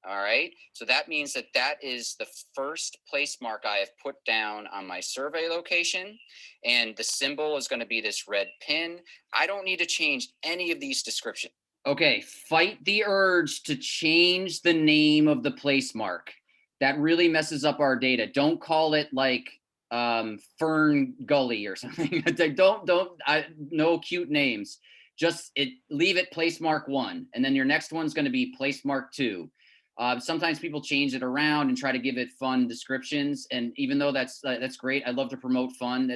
B: All right, so that means that that is the first place mark I have put down on my survey location, and the symbol is going to be this red pin. I don't need to change any of these descriptions.
A: Okay, fight the urge to change the name of the place mark. That really messes up our data. Don't call it like Fern Gully or something. No cute names. Just leave it place mark 1, and then your next one's going to be place mark 2. Sometimes people change it around and try to give it fun descriptions, and even though that's great, I love to promote fun.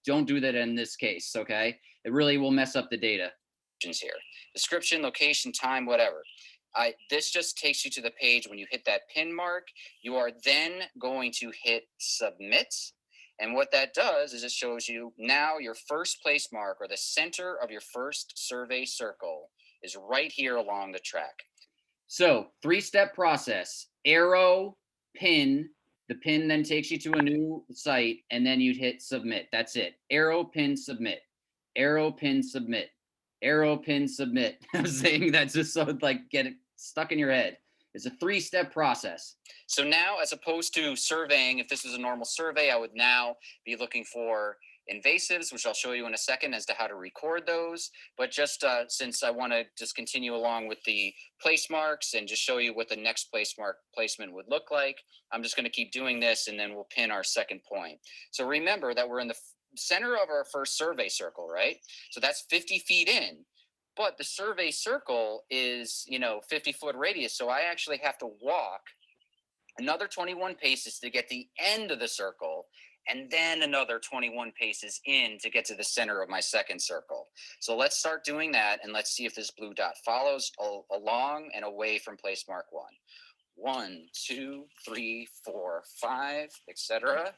A: Don't do that in this case. Okay, it really will mess up the data.
B: Here, description, location, time, whatever. This just takes you to the page. When you hit that pin mark, you are then going to hit submit. And what that does is it shows you now your first place mark, or the center of your first survey circle, is right here along the track.
A: So 3-step process: arrow, pin. The pin then takes you to a new site, and then you'd hit submit. That's it. Arrow, pin, submit. Arrow, pin, submit. Arrow, pin, submit. I'm saying that just so like get it stuck in your head. It's a 3-step process.
B: So now, as opposed to surveying, if this was a normal survey, I would now be looking for invasives, which I'll show you in a second as to how to record those. But just since I want to just continue along with the place marks and just show you what the next place mark placement would look like, I'm just going to keep doing this, and then we'll pin our second point. So remember that we're in the center of our first survey circle, right? So that's 50 feet in. But the survey circle is, 50-foot radius. So I actually have to walk another 21 paces to get the end of the circle, and then another 21 paces in to get to the center of my second circle. So let's start doing that, and let's see if this blue dot follows along and away from place mark 1. 1, 2, 3, 4, 5, etc.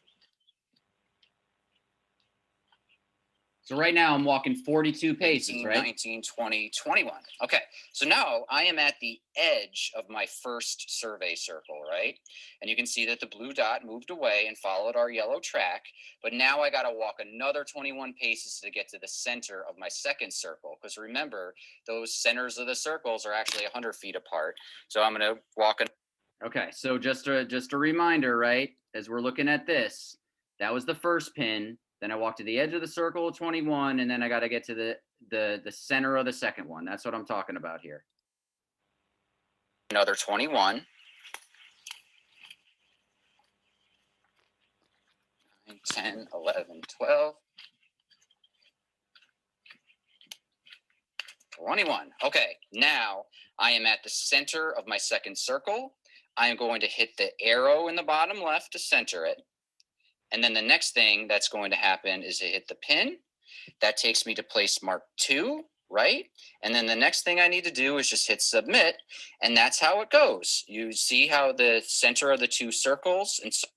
A: So right now I'm walking 42 paces,
B: 18,
A: right?
B: 19, 20, 21. Okay, so now I am at the edge of my first survey circle, right? And you can see that the blue dot moved away and followed our yellow track, but now I got to walk another 21 paces to get to the center of my second circle, because remember, those centers of the circles are actually 100 feet apart. So I'm going to walk.
A: Okay, so just a reminder, right? As we're looking at this, that was the first pin. Then I walk to the edge of the circle of 21, and then I got to get to the center of the second one. That's what I'm talking about here.
B: Another 21. 9, 10, 11, 12. 21. Okay, now I am at the center of my second circle. I am going to hit the arrow in the bottom left to center it. And then the next thing that's going to happen is to hit the pin. That takes me to place mark 2, right? And then the next thing I need to do is just hit submit. And that's how it goes. You see how the center of the two circles. And so,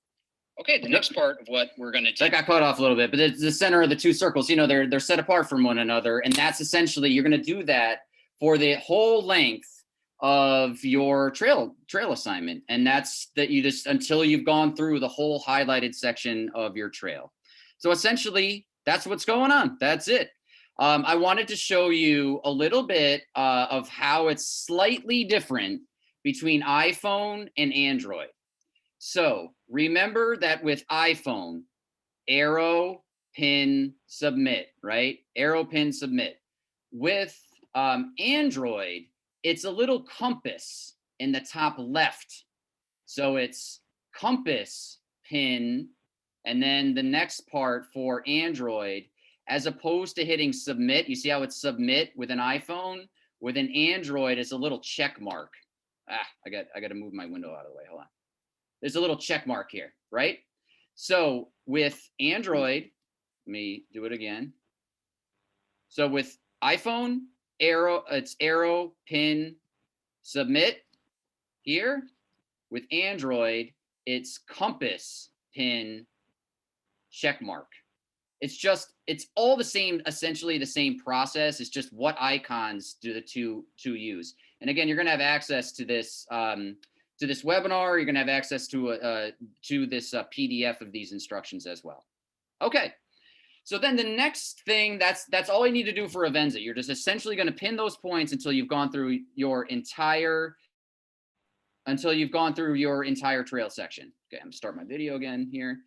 B: okay, the next part of what we're going to do.
A: That got cut off a little bit, but it's the center of the two circles. They're set apart from one another. And that's essentially, you're going to do that for the whole length of your trail assignment, and that's that you just until you've gone through the whole highlighted section of your trail. So essentially that's what's going on. That's it. I wanted to show you a little bit of how it's slightly different between iPhone and Android. So remember that with iPhone, arrow, pin, submit, right? Arrow, pin, submit. With Android, it's a little compass in the top left. So it's compass, pin, and then the next part for Android, as opposed to hitting submit. You see how it's submit with an iPhone? With an Android, it's a little check mark. I got to move my window out of the way. Hold on. There's a little check mark here, right? So with Android, let me do it again. So with iPhone, arrow, it's arrow, pin, submit here. With Android, it's compass pin check mark. It's all the same, essentially the same process. It's just what icons do the two use. And again, you're going to have access to this webinar. You're going to have access to this PDF of these instructions as well. Okay. So then the next thing, that's all you need to do for Avenza. You're just essentially going to pin those points until you've gone through your entire trail section. Okay, I'm gonna start my video again here.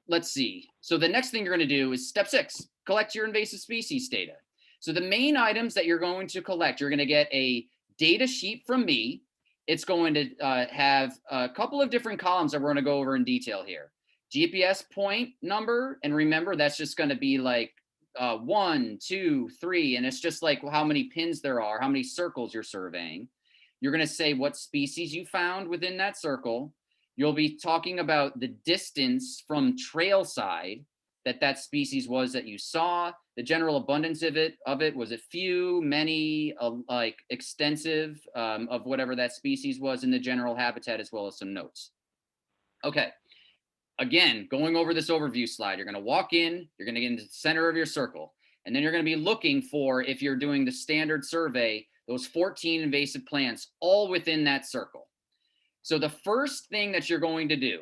A: Let's see. So the next thing you're going to do is step 6, collect your invasive species data. So the main items that you're going to collect, you're going to get a data sheet from me. It's going to have a couple of different columns that we're going to go over in detail here. GPS point number, and remember that's just going to be like 1, 2, 3, and it's just like how many pins there are, how many circles you're surveying. You're going to say what species you found within that circle. You'll be talking about the distance from trail side that species was that you saw, the general abundance of it. Was it few, many, like extensive of whatever that species was in the general habitat, as well as some notes. Okay. Again, going over this overview slide, you're going to walk in, you're going to get into the center of your circle, and then you're going to be looking for, if you're doing the standard survey, those 14 invasive plants all within that circle. So the first thing that you're going to do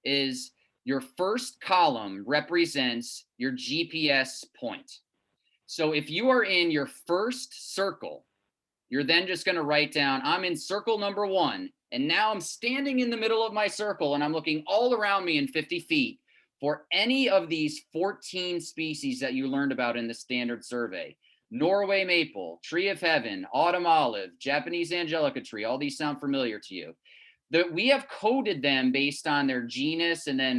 A: is your first column represents your GPS point. So if you are in your first circle, you're then just going to write down, I'm in circle number 1, and now I'm standing in the middle of my circle, and I'm looking all around me in 50 feet for any of these 14 species that you learned about in the standard survey. Norway maple, tree of heaven, autumn olive, Japanese angelica tree, all these sound familiar to you. We have coded them based on their genus and then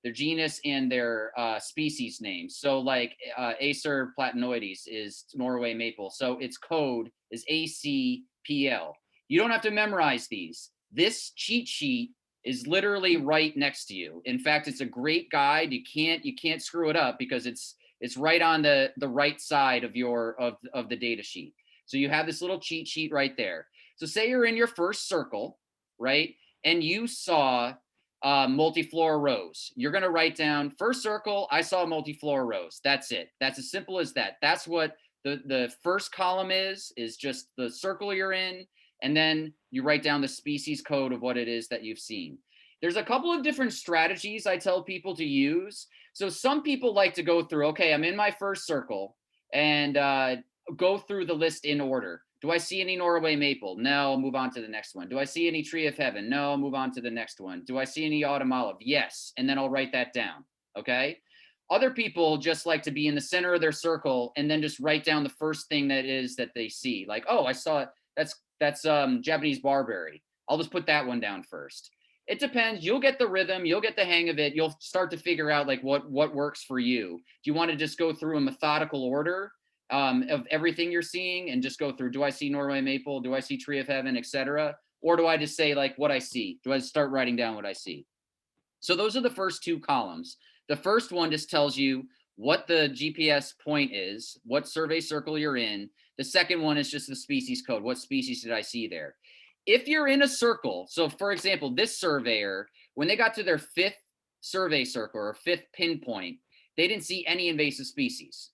A: their genus and their species names. So like Acer platanoides is Norway maple. So its code is ACPL. You don't have to memorize these. This cheat sheet is literally right next to you. In fact, it's a great guide. You can't screw it up because it's right on the right side of the data sheet. So you have this little cheat sheet right there. So say you're in your first circle, right? And you saw multiflora rose. You're going to write down first circle, I saw multiflora rose. That's it. That's as simple as that. That's what the first column is just the circle you're in. And then you write down the species code of what it is that you've seen. There's a couple of different strategies I tell people to use. So some people like to go through, okay, I'm in my first circle and go through the list in order. Do I see any Norway maple? No, I'll move on to the next one. Do I see any tree of heaven? No, I'll move on to the next one. Do I see any autumn olive? Yes. And then I'll write that down. Okay. Other people just like to be in the center of their circle and then just write down the first thing that they see. Like, oh, I saw it. That's Japanese barberry. I'll just put that one down first. It depends. You'll get the rhythm. You'll get the hang of it. You'll start to figure out like what works for you. Do you want to just go through a methodical order of everything you're seeing and just go through, do I see Norway maple? Do I see tree of heaven, etc.? Or do I just say like what I see? Do I start writing down what I see? So those are the first two columns. The first one just tells you what the GPS point is, what survey circle you're in. The second one is just the species code. What species did I see there? If you're in a circle, so for example, this surveyor, when they got to their 5th survey circle or 5th pinpoint, they didn't see any invasive species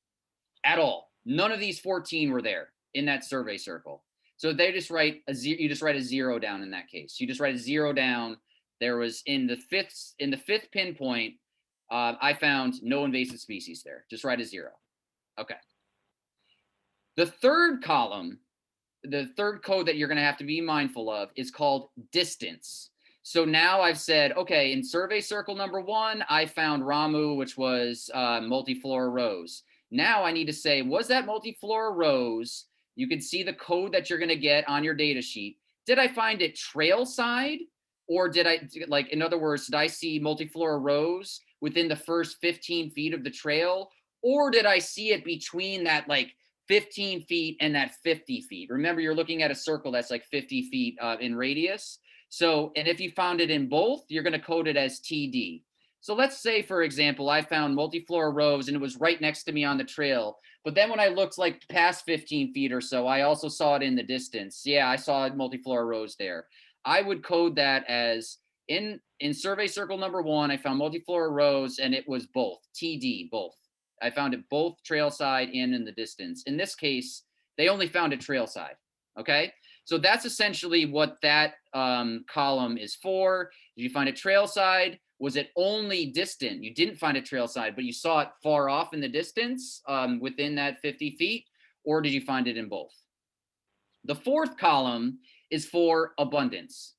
A: at all. None of these 14 were there in that survey circle. So they just write a zero, you just write a 0 down in that case. You just write a 0 down. There was in the fifth pinpoint, I found no invasive species there. Just write a 0. Okay. The third column, the third code that you're going to have to be mindful of is called distance. So now I've said, okay, in survey circle number 1, I found Ramu, which was multiflora rose. Now I need to say, was that multiflora rose? You can see the code that you're going to get on your data sheet. Did I find it trail side? Or did I, like, in other words, did I see multiflora rose within the first 15 feet of the trail? Or did I see it between that like 15 feet and that 50 feet? Remember, you're looking at a circle that's like 50 feet in radius. So, and if you found it in both, you're going to code it as TD. So let's say, for example, I found multiflora rose and it was right next to me on the trail. But then when I looked like past 15 feet or so, I also saw it in the distance. Yeah, I saw multiflora rose there. I would code that as In survey circle number 1, I found multiflora rows, and it was both TD, both. I found it both trail side and in the distance. In this case, they only found it trail side. Okay, so that's essentially what that column is for. Did you find a trail side? Was it only distant? You didn't find a trail side, but you saw it far off in the distance within that 50 feet, or did you find it in both? The fourth column is for abundance.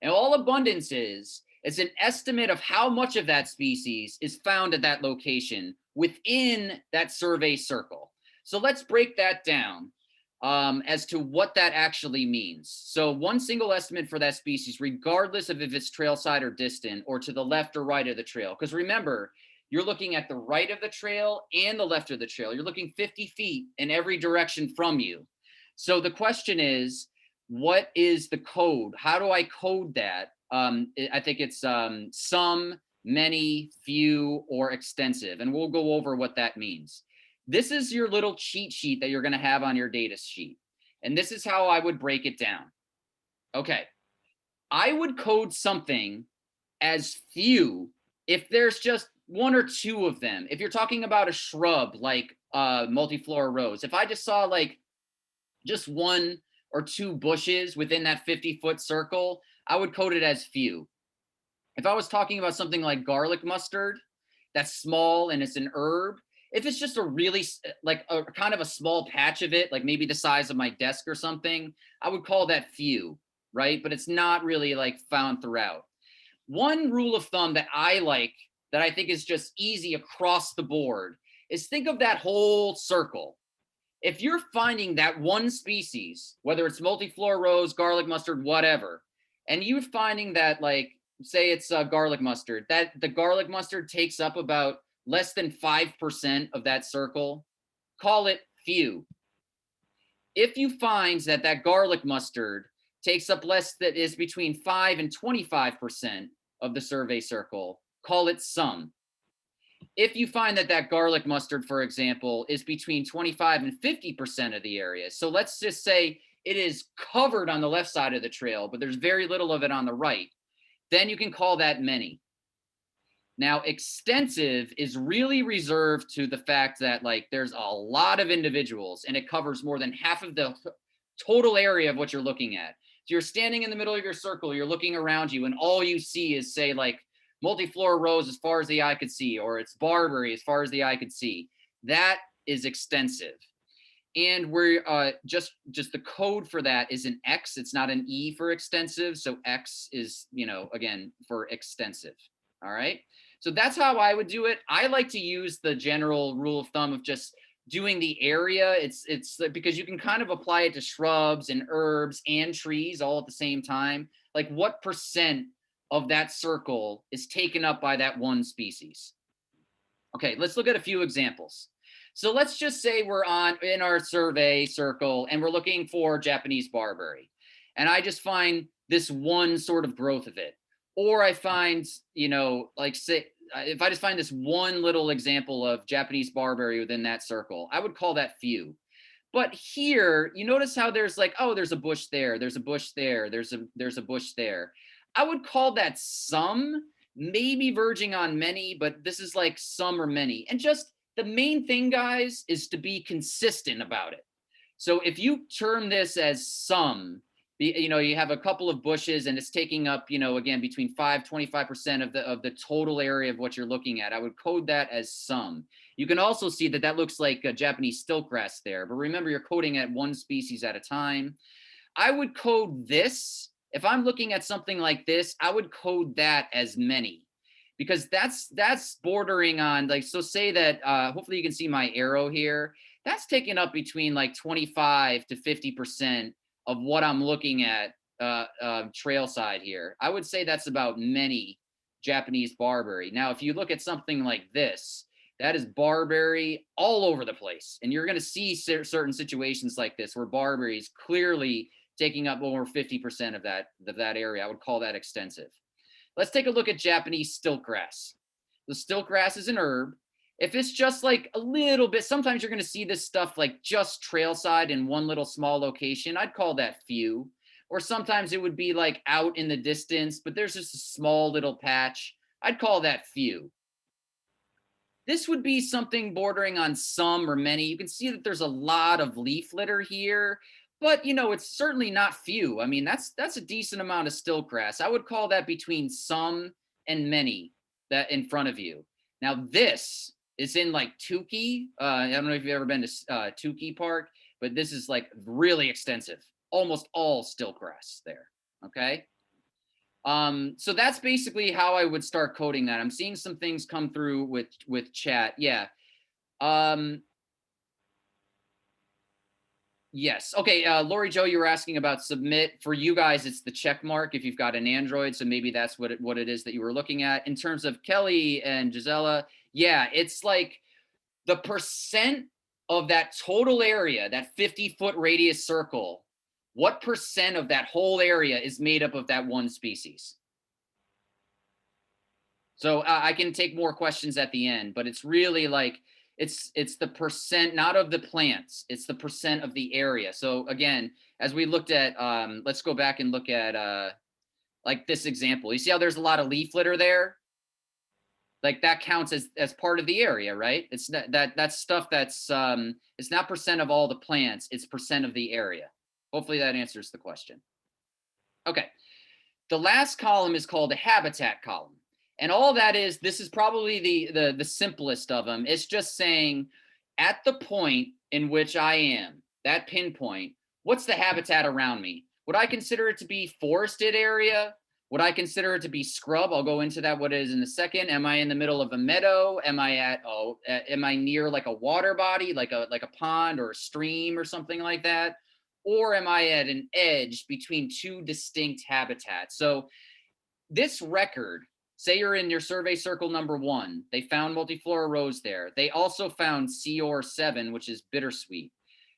A: And all abundance is an estimate of how much of that species is found at that location within that survey circle. So let's break that down as to what that actually means. So one single estimate for that species, regardless of if it's trail side or distant or to the left or right of the trail. Because remember, you're looking at the right of the trail and the left of the trail. You're looking 50 feet in every direction from you. So the question is, what is the code? How do I code that? I think it's some, many, few, or extensive. And we'll go over what that means. This is your little cheat sheet that you're going to have on your data sheet. And this is how I would break it down. Okay. I would code something as few if there's just one or two of them. If you're talking about a shrub like multiflora rose, if I just saw like just one or two bushes within that 50-foot circle, I would code it as few. If I was talking about something like garlic mustard, that's small and it's an herb, if it's just a really like a kind of a small patch of it, like maybe the size of my desk or something, I would call that few, right? But it's not really like found throughout. One rule of thumb that I like, that I think is just easy across the board, is think of that whole circle. If you're finding that one species, whether it's multiflora rose, garlic mustard, whatever, and you're finding that, like, say it's garlic mustard, that the garlic mustard takes up about less than 5% of that circle, call it few. If you find that that garlic mustard takes up less, that is between 5 and 25% of the survey circle, call it some. If you find that that garlic mustard, for example, is between 25 and 50% of the area, so let's just say it is covered on the left side of the trail, but there's very little of it on the right, then you can call that many. Now, extensive is really reserved to the fact that, like, there's a lot of individuals and it covers more than half of the total area of what you're looking at. So you're standing in the middle of your circle, you're looking around you, and all you see is, say, like, multiflora rose as far as the eye could see, or it's barberry as far as the eye could see. That is extensive. And we're just the code for that is an X. It's not an E for extensive. So X is, you know, again, for extensive. All right. So that's how I would do it. I like to use the general rule of thumb of just doing the area. It's because you can kind of apply it to shrubs and herbs and trees all at the same time. Like, what percent of that circle is taken up by that one species? Okay, let's look at a few examples. So let's just say we're in our survey circle and we're looking for Japanese barberry. And I just find this one sort of growth of it. Or I find, you know, like, say, if I just find this one little example of Japanese barberry within that circle, I would call that few. But here, you notice how there's like, oh, there's a bush there, there's a bush there, there's a bush there. I would call that some, maybe verging on many, but this is like some or many. And just the main thing, guys, is to be consistent about it. So if you term this as some, you know, you have a couple of bushes and it's taking up, you know, again, between 25% of the total area of what you're looking at, I would code that as some. You can also see that that looks like a Japanese stilt grass there, but remember, you're coding at one species at a time. I would code this. If I'm looking at something like this, I would code that as many, because that's bordering on, like, so say that, hopefully you can see my arrow here. That's taking up between like 25 to 50% of what I'm looking at trail side here. I would say that's about many Japanese barberry. Now, if you look at something like this, that is barberry all over the place. And you're going to see certain situations like this where barberry is clearly taking up over 50% of that area. I would call that extensive. Let's take a look at Japanese stilt grass. The stilt grass is an herb. If it's just like a little bit, sometimes you're going to see this stuff like just trail side in one little small location. I'd call that few. or sometimes it would be like out in the distance, but there's just a small little patch. I'd call that few. This would be something bordering on some or many. You can see that there's a lot of leaf litter here, but it's certainly not few. I mean, that's a decent amount of stilt grass. I would call that between some and many that in front of you. Now this is in like Tukey. I don't know if you've ever been to Tukey Park, but this is like really extensive. Almost all stilt grass there. Okay. So that's basically how I would start coding that. I'm seeing some things come through with chat. Yeah. Yes. Okay. Lori Joe, you were asking about submit. For you guys, it's the check mark if you've got an Android. So maybe that's what it is that you were looking at. In terms of Kelly and Gisela, yeah, it's like the percent of that total area, that 50-foot radius circle, what percent of that whole area is made up of that one species? So I can take more questions at the end, but it's really like it's the percent, not of the plants, it's the percent of the area. So again, as we looked at, let's go back and look at like this example. You see how there's a lot of leaf litter there? Like that counts as part of the area, right? It's that's stuff that's it's not percent of all the plants, it's percent of the area. Hopefully that answers the question. Okay. The last column is called a habitat column. And all that is, this is probably the simplest of them. It's just saying at the point in which I am, that pinpoint, what's the habitat around me? Would I consider it to be forested area? Would I consider it to be scrub? I'll go into that, what it is in a second. Am I in the middle of a meadow? Am I near like a water body, like a pond or a stream or something like that? Or am I at an edge between two distinct habitats? So this record, say you're in your survey circle number 1, they found multiflora rose there. They also found COR7, which is bittersweet.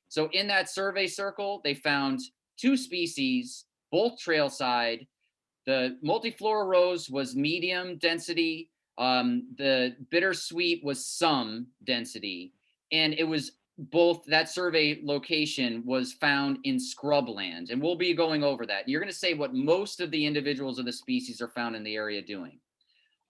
A: So in that survey circle, they found 2 species, both trail side. The multiflora rose was medium density. The bittersweet was some density. And it was both, that survey location was found in scrubland. And we'll be going over that. You're going to say what most of the individuals of the species are found in the area doing.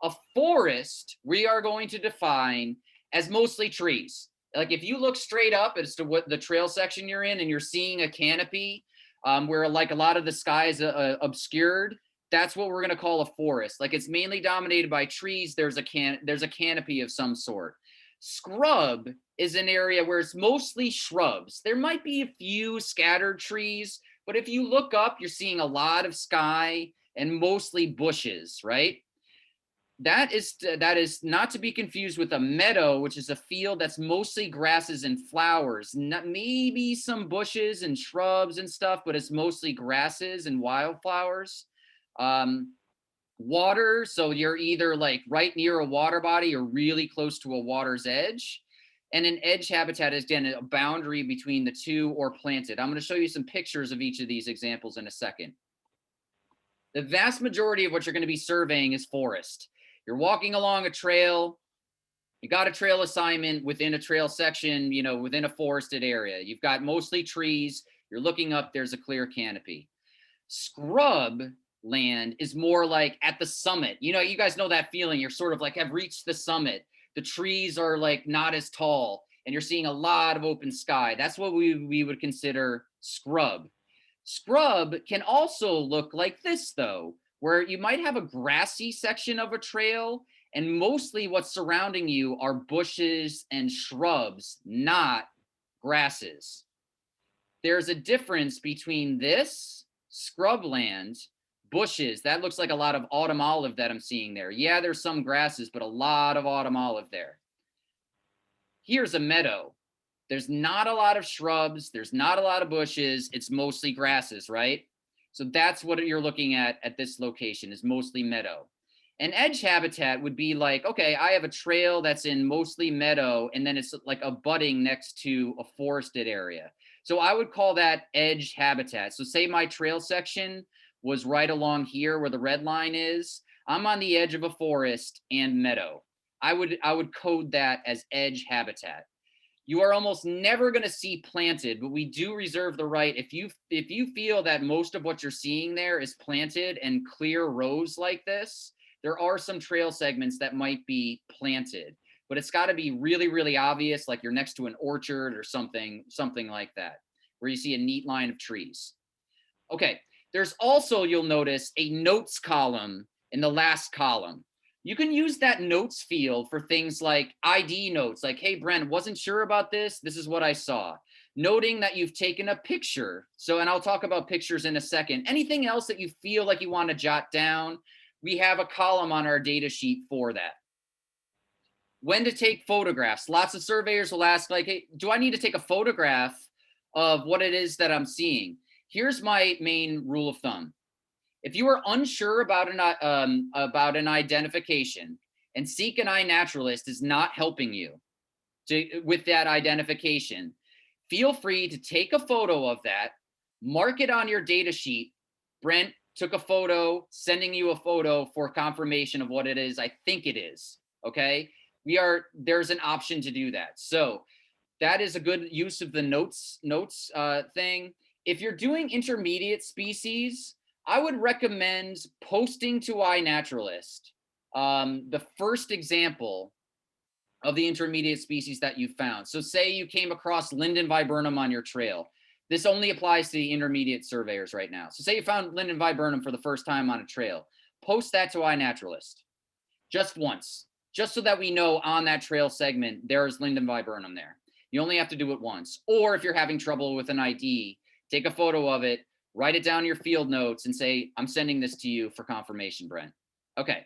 A: A forest, we are going to define as mostly trees. Like if you look straight up as to what the trail section you're in and you're seeing a canopy where like a lot of the sky is obscured, that's what we're going to call a forest. Like it's mainly dominated by trees. There's a canopy of some sort. Scrub is an area where it's mostly shrubs. There might be a few scattered trees, but if you look up, you're seeing a lot of sky and mostly bushes, right? That is not to be confused with a meadow, which is a field that's mostly grasses and flowers, maybe some bushes and shrubs and stuff, but it's mostly grasses and wildflowers. Water, so you're either like right near a water body or really close to a water's edge. And an edge habitat is, again, a boundary between the two or planted. I'm going to show you some pictures of each of these examples in a second. The vast majority of what you're going to be surveying is forest. You're walking along a trail, you got a trail assignment within a trail section, within a forested area. You've got mostly trees. You're looking up, there's a clear canopy. Scrub land is more like at the summit. You guys know that feeling. You're sort of like have reached the summit. The trees are like not as tall and you're seeing a lot of open sky. That's what we would consider scrub. Scrub can also look like this though, where you might have a grassy section of a trail and mostly what's surrounding you are bushes and shrubs, not grasses. There's a difference between this scrubland, bushes, that looks like a lot of autumn olive that I'm seeing there. Yeah, there's some grasses, but a lot of autumn olive there. Here's a meadow. There's not a lot of shrubs. There's not a lot of bushes. It's mostly grasses, right? So that's what you're looking at this location, is mostly meadow. An edge habitat would be like, okay, I have a trail that's in mostly meadow, and then it's like abutting next to a forested area. So I would call that edge habitat. So say my trail section was right along here where the red line is. I'm on the edge of a forest and meadow. I would code that as edge habitat. You are almost never going to see planted, but we do reserve the right. If you feel that most of what you're seeing there is planted and clear rows like this, there are some trail segments that might be planted, but it's got to be really, really obvious, like you're next to an orchard or something like that, where you see a neat line of trees. Okay, there's also, you'll notice, a notes column in the last column. You can use that notes field for things like ID notes, like, hey, Brent, wasn't sure about this. This is what I saw. Noting that you've taken a picture. So, and I'll talk about pictures in a second. Anything else that you feel like you want to jot down, we have a column on our data sheet for that. When to take photographs. Lots of surveyors will ask, like, hey, do I need to take a photograph of what it is that I'm seeing? Here's my main rule of thumb. If you are unsure about an identification and Seek an iNaturalist is not helping you with that identification, feel free to take a photo of that, mark it on your data sheet. Brent took a photo, sending you a photo for confirmation of what it is I think it is. Okay, there's an option to do that. So that is a good use of the notes thing. If you're doing intermediate species, I would recommend posting to iNaturalist the first example of the intermediate species that you found. So say you came across Linden viburnum on your trail. This only applies to the intermediate surveyors right now. So say you found Linden viburnum for the first time on a trail. Post that to iNaturalist just once, just so that we know on that trail segment there's Linden viburnum there. You only have to do it once. Or if you're having trouble with an ID, take a photo of it, write it down in your field notes and say, I'm sending this to you for confirmation, Brent. Okay.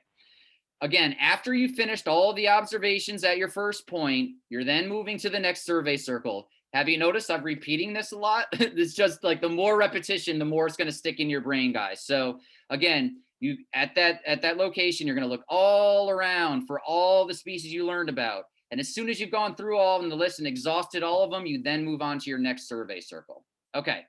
A: Again, after you finished all the observations at your first point, you're then moving to the next survey circle. Have you noticed I'm repeating this a lot? It's just like the more repetition, the more it's going to stick in your brain, guys. So again, you at that location, you're going to look all around for all the species you learned about. And as soon as you've gone through all of them, the list, and exhausted all of them, you then move on to your next survey circle. Okay,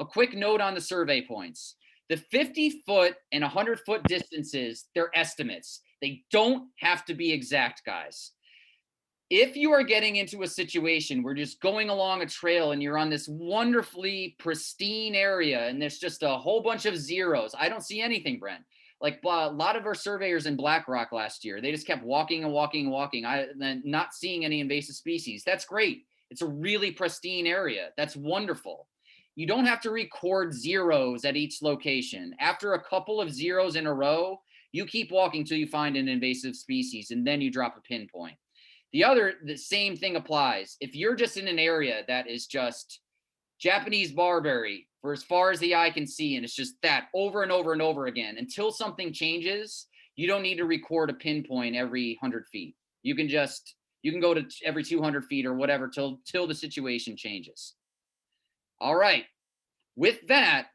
A: a quick note on the survey points. The 50-foot and 100-foot distances, they're estimates. They don't have to be exact, guys. If you are getting into a situation where you're just going along a trail and you're on this wonderfully pristine area and there's just a whole bunch of zeros, I don't see anything, Brent. Like a lot of our surveyors in Black Rock last year, they just kept walking and walking and walking, not seeing any invasive species. That's great. It's a really pristine area. That's wonderful. You don't have to record zeros at each location. After a couple of zeros in a row, you keep walking till you find an invasive species, and then you drop a pinpoint. The same thing applies. If you're just in an area that is just Japanese barberry for as far as the eye can see, and it's just that over and over and over again, until something changes, you don't need to record a pinpoint every 100 feet. You can go to every 200 feet or whatever till the situation changes. All right. With that,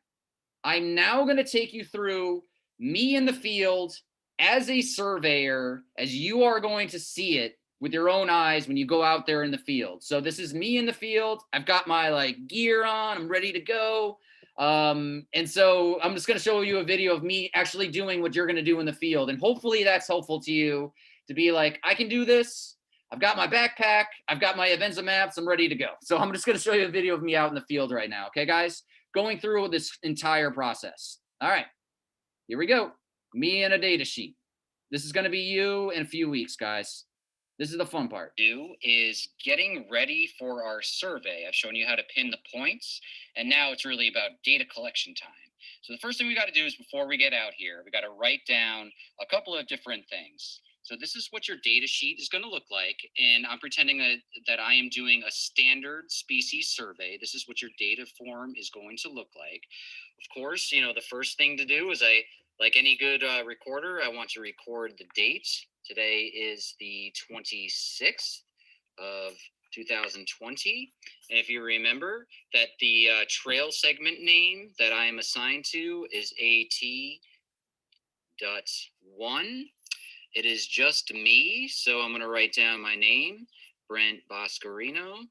A: I'm now going to take you through me in the field as a surveyor, as you are going to see it with your own eyes when you go out there in the field. So this is me in the field. I've got my gear on. I'm ready to go. And so I'm just going to show you a video of me actually doing what you're going to do in the field. And hopefully that's helpful to you to be like, I can do this. I've got my backpack. I've got my Avenza Maps. I'm ready to go. So I'm just going to show you a video of me out in the field right now. Okay, guys? Going through this entire process. All right, here we go. Me and a data sheet. This is going to be you in a few weeks, guys. This is the fun part.
B: Is getting ready for our survey. I've shown you how to pin the points, and now it's really about data collection time. So the first thing we got to do is, before we get out here, we got to write down a couple of different things. So this is what your data sheet is going to look like, and I'm pretending that I am doing a standard species survey. This is what your data form is going to look like. Of course, the first thing to do is, like any good recorder, I want to record the date. Today is the 26th of 2020. And if you remember that the trail segment name that I am assigned to is AT.1. It is just me, so I'm going to write down my name, Brent Boscarino.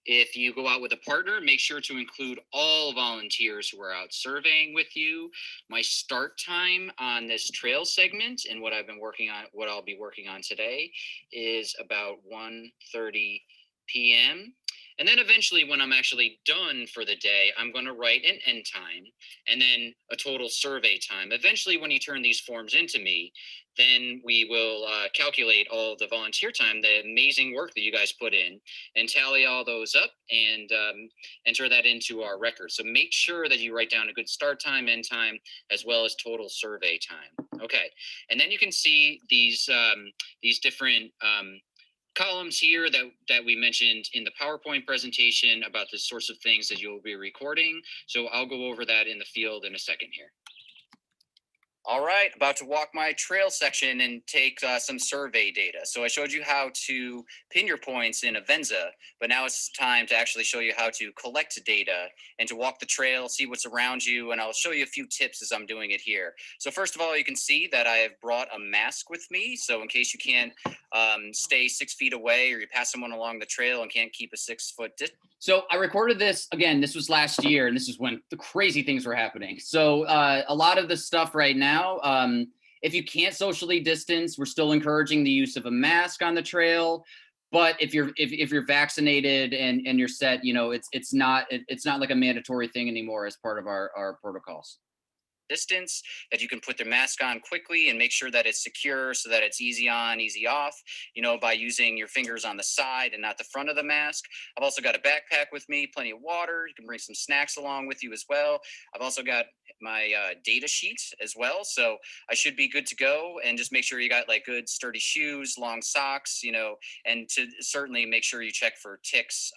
B: If you go out with a partner, make sure to include all volunteers who are out surveying with you. My start time on this trail segment and what I'll be working on today is about 1:30 p.m. And then eventually, when I'm actually done for the day, I'm going to write an end time and then a total survey time. Eventually, when you turn these forms into me, then we will calculate all the volunteer time, the amazing work that you guys put in, and tally all those up and enter that into our record. So make sure that you write down a good start time, end time, as well as total survey time. Okay, and then you can see these different columns here that we mentioned in the PowerPoint presentation about the sorts of things that you'll be recording. So I'll go over that in the field in a second here. All right, about to walk my trail section and take some survey data. So I showed you how to pin your points in Avenza, but now it's time to actually show you how to collect data and to walk the trail, see what's around you, and I'll show you a few tips as I'm doing it here. So first of all, you can see that I have brought a mask with me. So in case you can't stay 6 feet away or you pass someone along the trail and can't keep a 6 foot distance.
A: So I recorded this again. This was last year, and this is when the crazy things were happening. So a lot of the stuff right now, if you can't socially distance, we're still encouraging the use of a mask on the trail. But if you're vaccinated and you're set, you know, it's not like a mandatory thing anymore as part of our protocols.
B: Distance, that you can put their mask on quickly and make sure that it's secure so that it's easy on, easy off, you know, by using your fingers on the side and not the front of the mask. I've also got a backpack with me, plenty of water. You can bring some snacks along with you as well. I've also got my data sheet as well, so I should be good to go. And just make sure you got like good sturdy shoes, long socks, you know, and to certainly make sure you check for ticks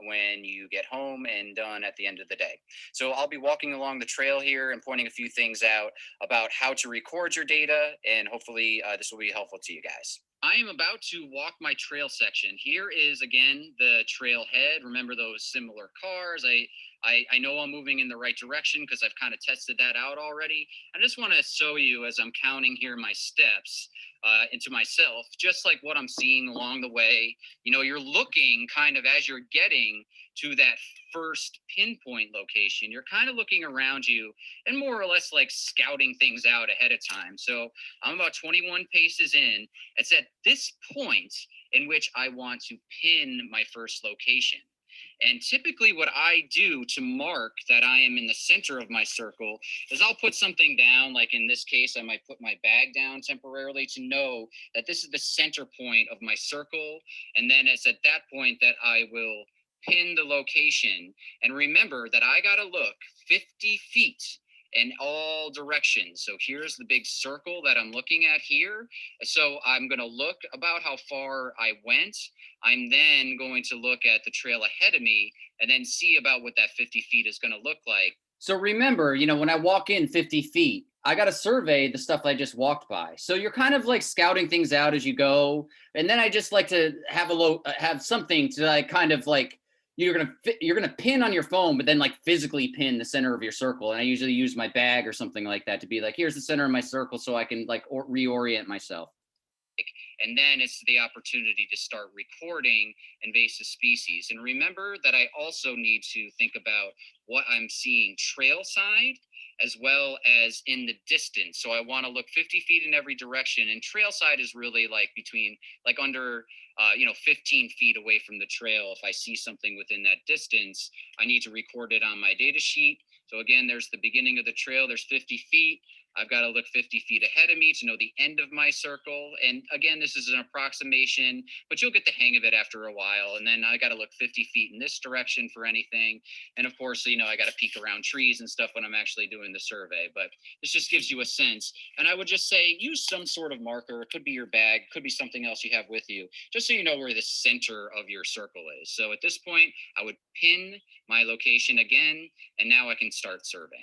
B: when you get home and done at the end of the day. So I'll be walking along the trail here and pointing a few things out about how to record your data, and hopefully this will be helpful to you guys. I am about to walk my trail section. Here is again the trailhead. Remember those similar cars. I know I'm moving in the right direction because I've kind of tested that out already. I just want to show you as I'm counting here my steps into myself, just like what I'm seeing along the way. You know, you're looking kind of as you're getting to that first pinpoint location, you're kind of looking around you and more or less like scouting things out ahead of time. So I'm about 21 paces in. It's at this point in which I want to pin my first location. And typically what I do to mark that I am in the center of my circle is I'll put something down, like in this case, I might put my bag down temporarily to know that this is the center point of my circle. And then it's at that point that I will pin the location. And remember that I got to look 50 feet in all directions. So here's the big circle that I'm looking at here. So I'm going to look about how far I went. I'm then going to look at the trail ahead of me and then see about what that 50 feet is going to look like.
A: So remember, you know, when I walk in 50 feet, I got to survey the stuff I just walked by. So you're kind of like scouting things out as you go. And then I just like to have have something to like kind of like, you're gonna pin on your phone, but then like physically pin the center of your circle. And I usually use my bag or something like that to be like, here's the center of my circle, so I can like reorient myself.
B: And then it's the opportunity to start recording invasive species. And remember that I also need to think about what I'm seeing trail side as well as in the distance. So I want to look 50 feet in every direction, and trail side is really like between like under 15 feet away from the trail. If I see something within that distance, I need to record it on my data sheet. So again, there's the beginning of the trail, there's 50 feet. I've got to look 50 feet ahead of me to know the end of my circle. And again, this is an approximation, but you'll get the hang of it after a while. And then I got to look 50 feet in this direction for anything. And of course, you know, I got to peek around trees and stuff when I'm actually doing the survey. But this just gives you a sense. And I would just say use some sort of marker. It could be your bag, could be something else you have with you, just so you know where the center of your circle is. So at this point, I would pin my location again, and now I can start surveying.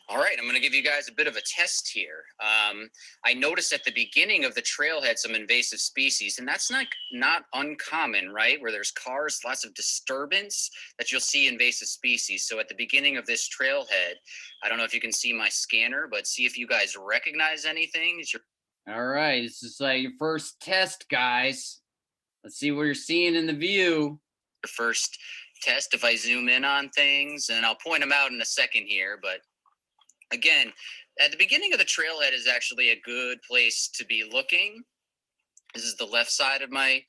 B: All right, I'm going to give you guys a bit of a test here. I noticed at the beginning of the trailhead some invasive species, and that's not uncommon, right? Where there's cars, lots of disturbance, that you'll see invasive species. So at the beginning of this trailhead, I don't know if you can see my scanner, but see if you guys recognize anything.
A: All right, this is like your first test, guys. Let's see what you're seeing in the view.
B: Your first test, if I zoom in on things, and I'll point them out in a second here, but again, at the beginning of the trailhead is actually a good place to be looking. This is the left side of my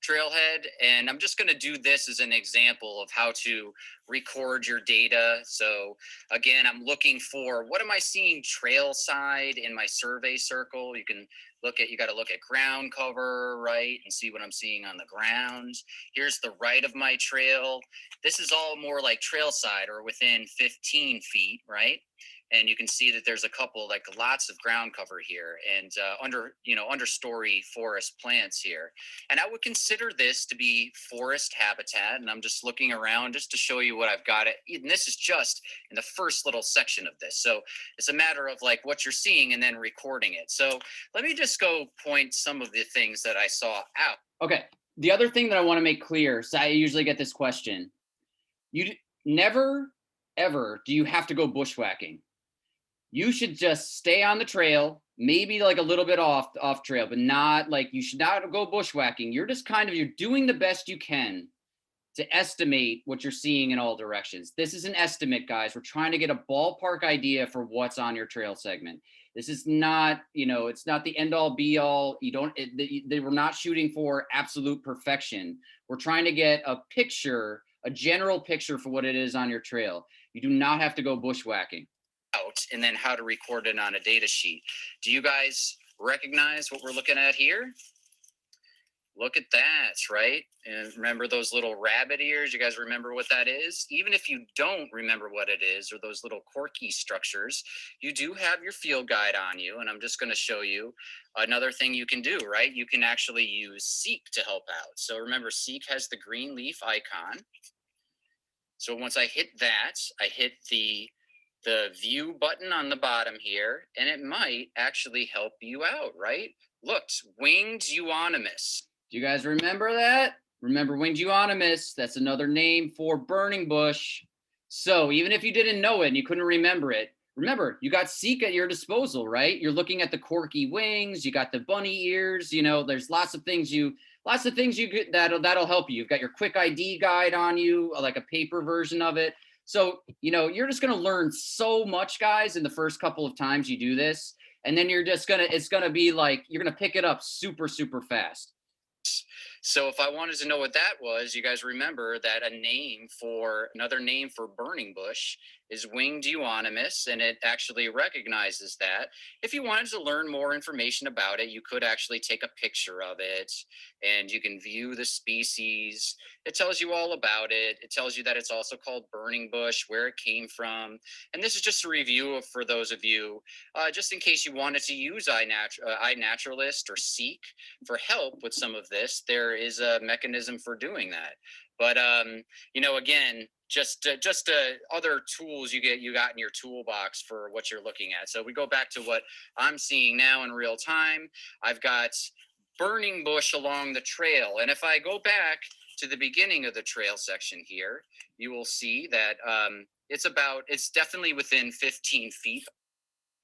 B: trailhead, and I'm just going to do this as an example of how to record your data. So again, I'm looking for, what am I seeing trail side in my survey circle? You can look at, you got to look at ground cover, right, and see what I'm seeing on the ground. Here's the right of my trail. This is all more like trail side or within 15 feet, right? And you can see that there's a couple, like lots of ground cover here, and understory forest plants here. And I would consider this to be forest habitat. And I'm just looking around just to show you what I've got. And this is just in the first little section of this. So it's a matter of like what you're seeing and then recording it. So let me just go point some of the things that I saw out.
A: Okay. The other thing that I want to make clear, so I usually get this question. Never, ever do you have to go bushwhacking. You should just stay on the trail, maybe like a little bit off trail, but not like, you should not go bushwhacking. You're just you're doing the best you can to estimate what you're seeing in all directions. This is an estimate, guys. We're trying to get a ballpark idea for what's on your trail segment. This is not, it's not the end all be all. They were not shooting for absolute perfection. We're trying to get a picture, a general picture for what it is on your trail. You do not have to go bushwhacking.
B: And then how to record it on a data sheet. Do you guys recognize what we're looking at here? Look at that, right? And remember those little rabbit ears? You guys remember what that is? Even if you don't remember what it is, or those little quirky structures, you do have your field guide on you. And I'm just going to show you another thing you can do, right? You can actually use Seek to help out. So remember, Seek has the green leaf icon. So once I hit that, I hit the view button on the bottom here, and it might actually help you out, right? Look, winged euonymus.
A: Do you guys remember that? Remember winged euonymus? That's another name for burning bush. So even if you didn't know it and you couldn't remember it, remember, you got Seek at your disposal, right? You're looking at the corky wings, you got the bunny ears, there's lots of things you could, that'll help you. You've got your quick ID guide on you, like a paper version of it. So, you're just going to learn so much, guys, in the first couple of times you do this. And then it's going to be like, you're going to pick it up super, super fast.
B: So if I wanted to know what that was, you guys remember that another name for burning bush is winged euonymus, and it actually recognizes that. If you wanted to learn more information about it, you could actually take a picture of it, and you can view the species. It tells you all about it. It tells you that it's also called burning bush, where it came from. And this is just a review for those of you, just in case you wanted to use iNaturalist or Seek for help with some of this. There is a mechanism for doing that. But again, just other tools you got in your toolbox for what you're looking at. So we go back to what I'm seeing now in real time. I've got burning bush along the trail, and if I go back to the beginning of the trail section here, you will see that it's definitely within 15 feet.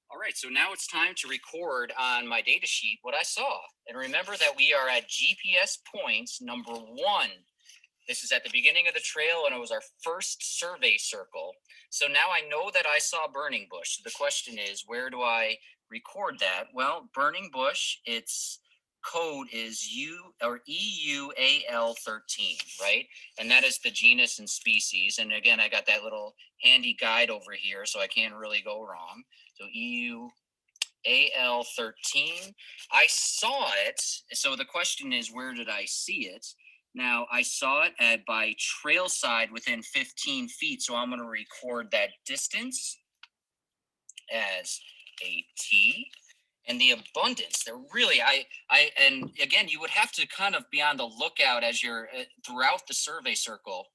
B: All right, so now it's time to record on my data sheet what I saw. And remember that we are at GPS points number 1. This is at the beginning of the trail, and it was our first survey circle. So now I know that I saw burning bush. So the question is, where do I record that? Well, burning bush, its code is EUAL 13, right? And that is the genus and species. And again, I got that little handy guide over here, so I can't really go wrong. So EUAL 13. I saw it. So the question is, where did I see it? Now, I saw it by trail side within 15 feet, so I'm going to record that distance as a T. And the abundance, they're really, and again, you would have to kind of be on the lookout as you're throughout the survey circle.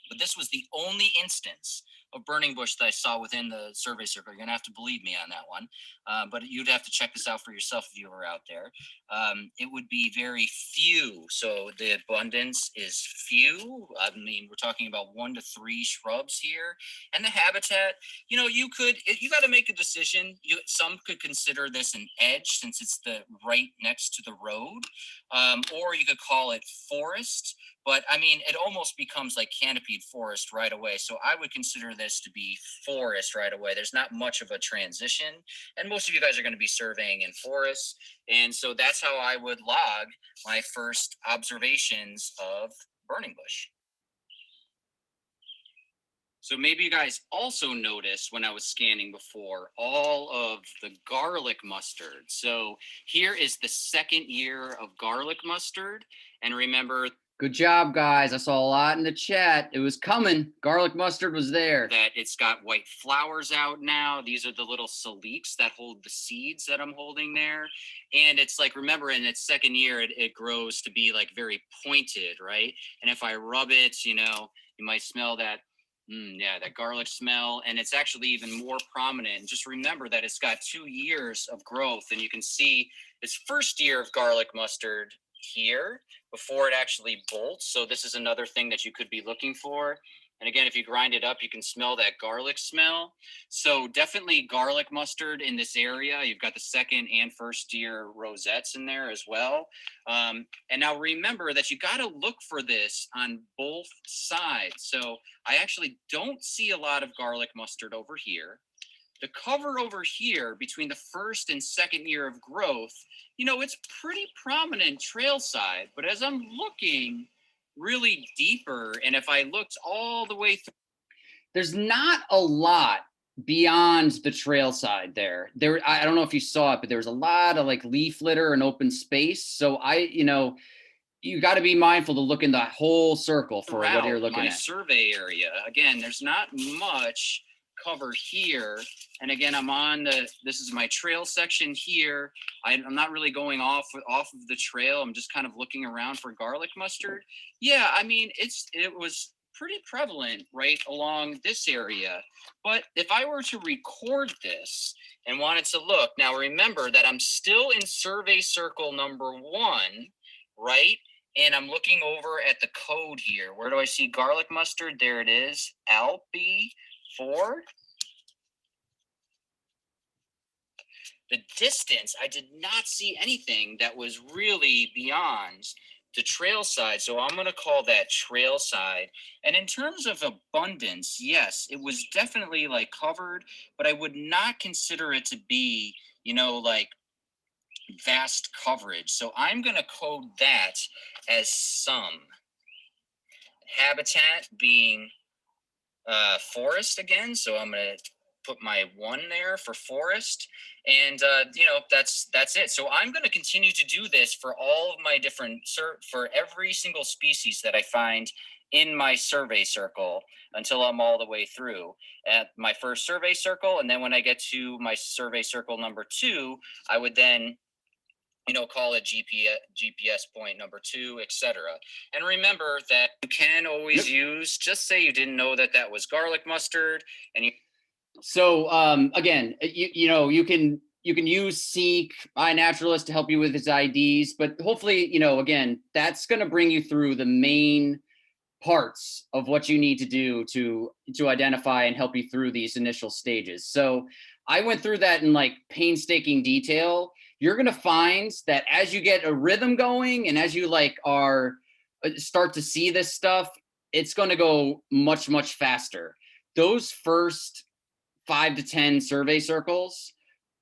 B: But this was the only instance of burning bush that I saw within the survey circle. You're going to have to believe me on that one. But you'd have to check this out for yourself if you were out there. It would be very few. So the abundance is few. I mean, we're talking about 1 to 3 shrubs here. And the habitat, you got to make a decision. Some could consider this an edge since it's the right next to the road. Or you could call it forest. But I mean, it almost becomes like canopied forest right away. So I would consider this to be forest right away. There's not much of a transition. And most of you guys are going to be surveying in forests. And so that's how I would log my first observations of burning bush. So maybe you guys also noticed when I was scanning before all of the garlic mustard. So here is the second year of garlic mustard. And remember, good job, guys. I saw a lot in the chat. It was coming. Garlic mustard was there. That it's got white flowers out now. These are the little saliques that hold the seeds that I'm holding there. And it's like, remember, in its second year, it grows to be like very pointed, right? And if I rub it, you might smell that. Yeah, that garlic smell, and it's actually even more prominent. And just remember that it's got 2 years of growth, and you can see its first year of garlic mustard here before it actually bolts. So this is another thing that you could be looking for. And again, if you grind it up, you can smell that garlic smell. So definitely garlic mustard in this area. You've got the second and first year rosettes in there as well. And now remember that you got to look for this on both sides. So I actually don't see a lot of garlic mustard over here. The cover over here between the first and second year of growth, it's pretty prominent trail side. But as I'm looking really deeper, and if I looked all the way through, there's not a lot beyond the trail side there. I don't know if you saw it, but there was a lot of like leaf litter and open space. So you got to be mindful to look in the whole circle for what you're looking at. My survey area, again, there's not much cover here. And again, this is my trail section here. I'm not really going off of the trail. I'm just kind of looking around for garlic mustard. Yeah, I mean, it was pretty prevalent right along this area. But if I were to record this and wanted to look, now remember that I'm still in survey circle number 1, right? And I'm looking over at the code here. Where do I see garlic mustard? There it is, LB4. The distance, I did not see anything that was really beyond the trail side. So I'm going to call that trail side. And in terms of abundance, yes, it was definitely like covered, but I would not consider it to be, like vast coverage. So I'm going to code that as some. Habitat being forest again. So I'm going to put my 1 there for forest. And, that's it. So I'm going to continue to do this for all of my for every single species that I find in my survey circle until I'm all the way through at my first survey circle. And then when I get to my survey circle number 2, I would then call it GPS point number 2, etc. And remember that you can always use, just say you didn't know that was garlic mustard. And so again, you can use Seek, iNaturalist to help you with its IDs, but hopefully, again, that's going to bring you through the main parts of what you need to do to identify and help you through these initial stages. So I went through that in like painstaking detail. You're going to find that as you get a rhythm going and as you start to see this stuff, it's going to go much, much faster. Those first 5 to 10 survey circles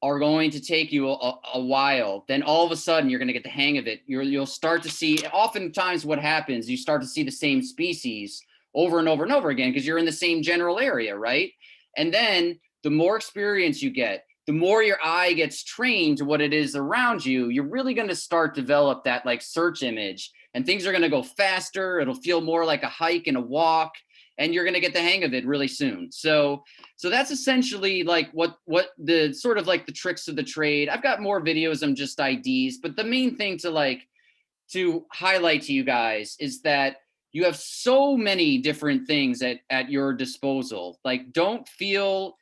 B: are going to take you a while. Then all of a sudden you're going to get the hang of it. You'll start to see, oftentimes what happens, you start to see the same species over and over and over again because you're in the same general area, right? And then the more experience you get, the more your eye gets trained to what it is around you, you're really going to start develop that like search image, and things are going to go faster. It'll feel more like a hike and a walk, and you're going to get the hang of it really soon. So that's essentially like what the sort of like the tricks of the trade. I've got more videos on just IDs, but the main thing to highlight to you guys is that you have so many different things at your disposal. Like, don't feel,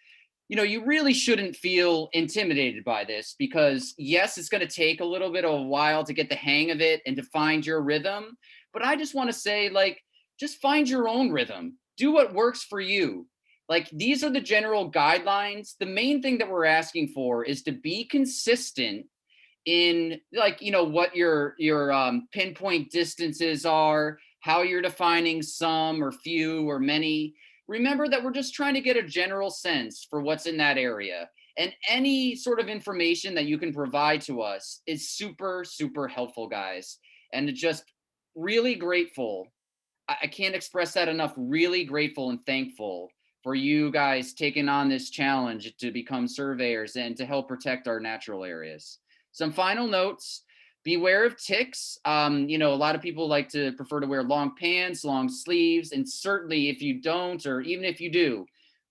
B: you really shouldn't feel intimidated by this, because yes, it's going to take a little bit of a while to get the hang of it and to find your rhythm. But I just want to say, just find your own rhythm. Do what works for you. These are the general guidelines. The main thing that we're asking for is to be consistent in what your pinpoint distances are,
A: how you're defining some or few or many. Remember that we're just trying to get a general sense for what's in that area. And any sort of information that you can provide to us is super, super helpful, guys. And just really grateful. I can't express that enough. Really grateful and thankful for you guys taking on this challenge to become surveyors and to help protect our natural areas. Some final notes. Beware of ticks. You know, a lot of people like to prefer to wear long pants, long sleeves, and certainly if you don't, or even if you do,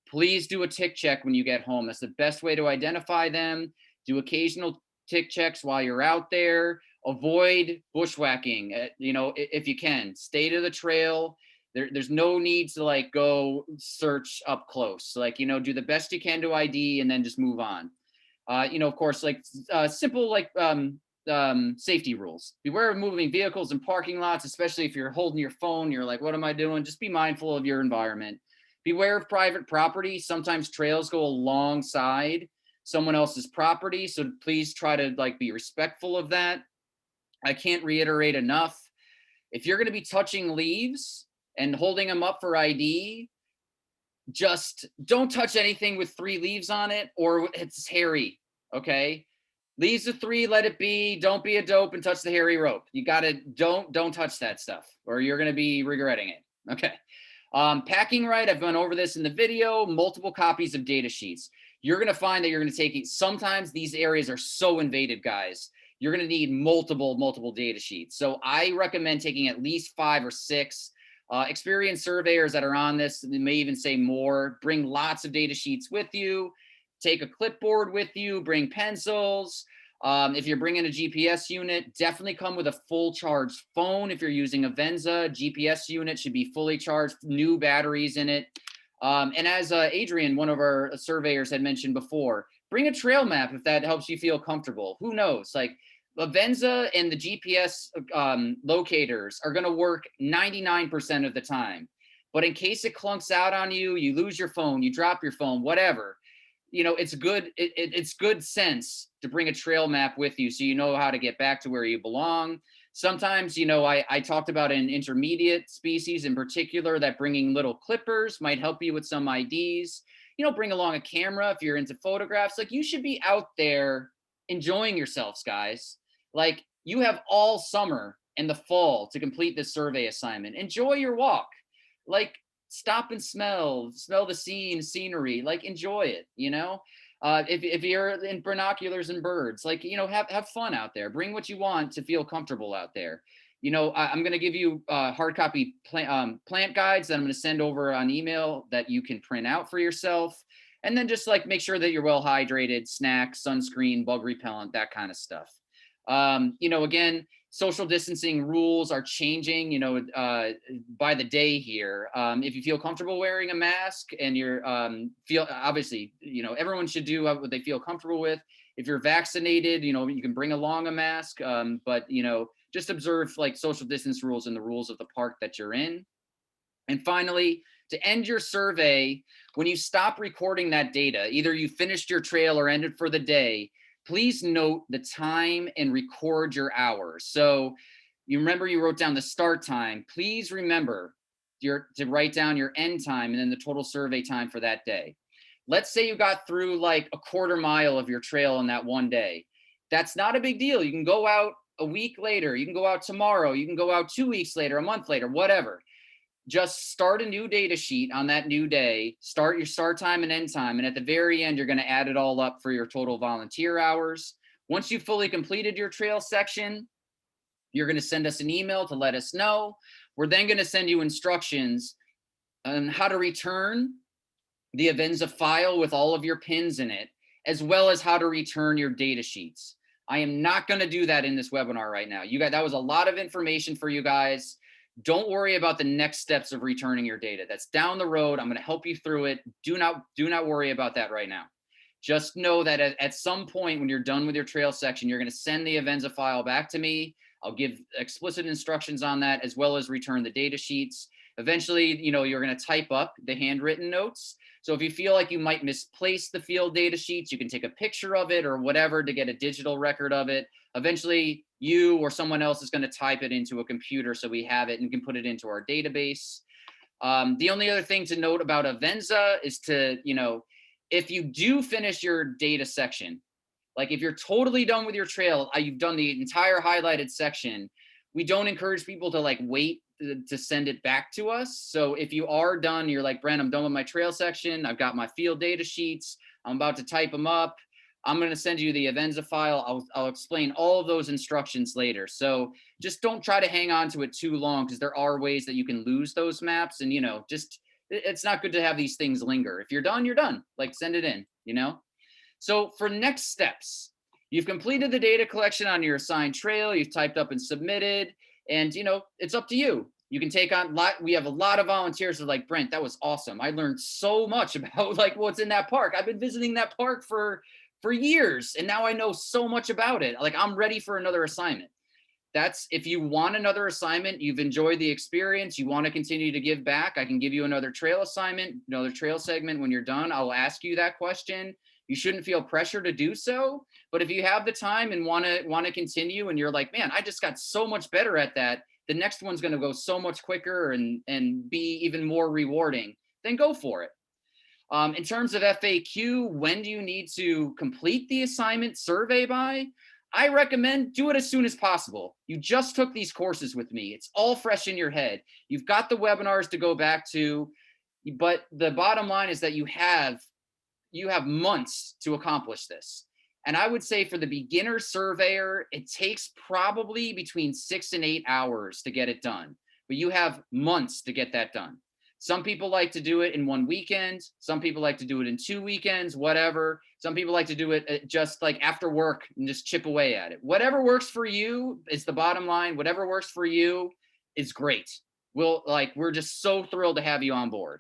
A: please do a tick check when you get home. That's the best way to identify them. Do occasional tick checks while you're out there. Avoid bushwhacking, you know, if you can. Stay to the trail. There's no need to like go search up close. Like, you know, do the best you can to ID and then just move on. You know, of course, like simple like safety rules. Beware of moving vehicles in parking lots, especially if you're holding your phone. You're like, what am I doing? Just be mindful of your environment. Beware of private property. Sometimes trails go alongside someone else's property, so please try to like be respectful of that. I can't reiterate enough. If you're going to be touching leaves and holding them up for ID, just don't touch anything with 3 leaves on it or it's hairy. Okay. Leaves of 3, let it be. Don't be a dope and touch the hairy rope. You got to don't touch that stuff or you're going to be regretting it. Okay. Packing right. I've gone over this in the video, multiple copies of data sheets. You're going to find that you're going to take it. Sometimes these areas are so invaded, guys. You're going to need multiple data sheets. So I recommend taking at least 5 or 6. Experienced surveyors that are on this, they may even say more. Bring lots of data sheets with you. Take a clipboard with you. Bring pencils. If you're bringing a GPS unit, definitely come with a full charged phone. If you're using Avenza, GPS unit should be fully charged, new batteries in it. And as Adrian, one of our surveyors had mentioned before, bring a trail map if that helps you feel comfortable. Who knows? Like Avenza and the GPS locators are going to work 99% of the time. But in case it clunks out on you, you lose your phone, you drop your phone, whatever, you know, it's good. It's good sense to bring a trail map with you so you know how to get back to where you belong. Sometimes, you know, I talked about an intermediate species in particular that bringing little clippers might help you with some IDs. You know, bring along a camera if you're into photographs. Like you should be out there enjoying yourselves, guys. Like you have all summer and the fall to complete this survey assignment. Enjoy your walk. Like stop and smell the scenery, like enjoy it, you know. If you're in binoculars and birds, like, you know, have fun out there. Bring what you want to feel comfortable out there. You know, I'm going to give you hard copy plant guides that I'm going to send over on email that you can print out for yourself. And then just like make sure that you're well hydrated, snacks, sunscreen, bug repellent, that kind of stuff. You know, again, social distancing rules are changing, you know, by the day here. If you feel comfortable wearing a mask and you're feel obviously, you know, everyone should do what they feel comfortable with. If you're vaccinated, you know, you can bring along a mask, but, you know, just observe like social distance rules and the rules of the park that you're in. And finally, to end your survey, when you stop recording that data, either you finished your trail or ended for the day, please note the time and record your hours. So you remember you wrote down the start time. Please remember to write down your end time and then the total survey time for that day. Let's say you got through like a quarter mile of your trail in that one day. That's not a big deal. You can go out a week later. You can go out tomorrow. You can go out 2 weeks later, a month later, whatever. Just start a new data sheet on that new day, start your start time and end time. And at the very end, you're going to add it all up for your total volunteer hours. Once you've fully completed your trail section, you're going to send us an email to let us know. We're then going to send you instructions on how to return the Avenza file with all of your pins in it, as well as how to return your data sheets. I am not going to do that in this webinar right now. You guys, that was a lot of information for you guys. Don't worry about the next steps of returning your data. That's down the road. I'm going to help you through it. Do not worry about that right now. Just know that at some point when you're done with your trail section, you're going to send the Avenza file back to me. I'll give explicit instructions on that as well as return the data sheets. Eventually, you're going to type up the handwritten notes. So if you feel like you might misplace the field data sheets, you can take a picture of it or whatever to get a digital record of it. Eventually, you or someone else is going to type it into a computer so we have it and can put it into our database. The only other thing to note about Avenza is to, if you do finish your data section, like if you're totally done with your trail, you've done the entire highlighted section, we don't encourage people to like wait to send it back to us. So if you are done, you're like, Brent, I'm done with my trail section. I've got my field data sheets. I'm about to type them up. I'm going to send you the Avenza file. I'll explain all of those instructions later. So just don't try to hang on to it too long, because there are ways that you can lose those maps. And, just it's not good to have these things linger. If you're done, you're done. Like send it in, So for next steps, you've completed the data collection on your assigned trail. You've typed up and submitted. And, it's up to you. You can take on we have a lot of volunteers who are like, Brent, that was awesome. I learned so much about like what's in that park. I've been visiting that park for years, and now I know so much about it. Like I'm ready for another assignment. That's if you want another assignment, you've enjoyed the experience, you want to continue to give back, I can give you another trail assignment, another trail segment. When you're done, I'll ask you that question. You shouldn't feel pressure to do so, but if you have the time and want to continue and you're like, man, I just got so much better at that, the next one's going to go so much quicker and be even more rewarding, then go for it. In terms of FAQ, when do you need to complete the assignment survey by? I recommend do it as soon as possible. You just took these courses with me. It's all fresh in your head. You've got the webinars to go back to, but the bottom line is that you have months to accomplish this. And I would say for the beginner surveyor, it takes probably between 6 and 8 hours to get it done, but you have months to get that done. Some people like to do it in one weekend. Some people like to do it in 2 weekends, whatever. Some people like to do it just like after work and just chip away at it. Whatever works for you is the bottom line. Whatever works for you is great. We're just so thrilled to have you on board.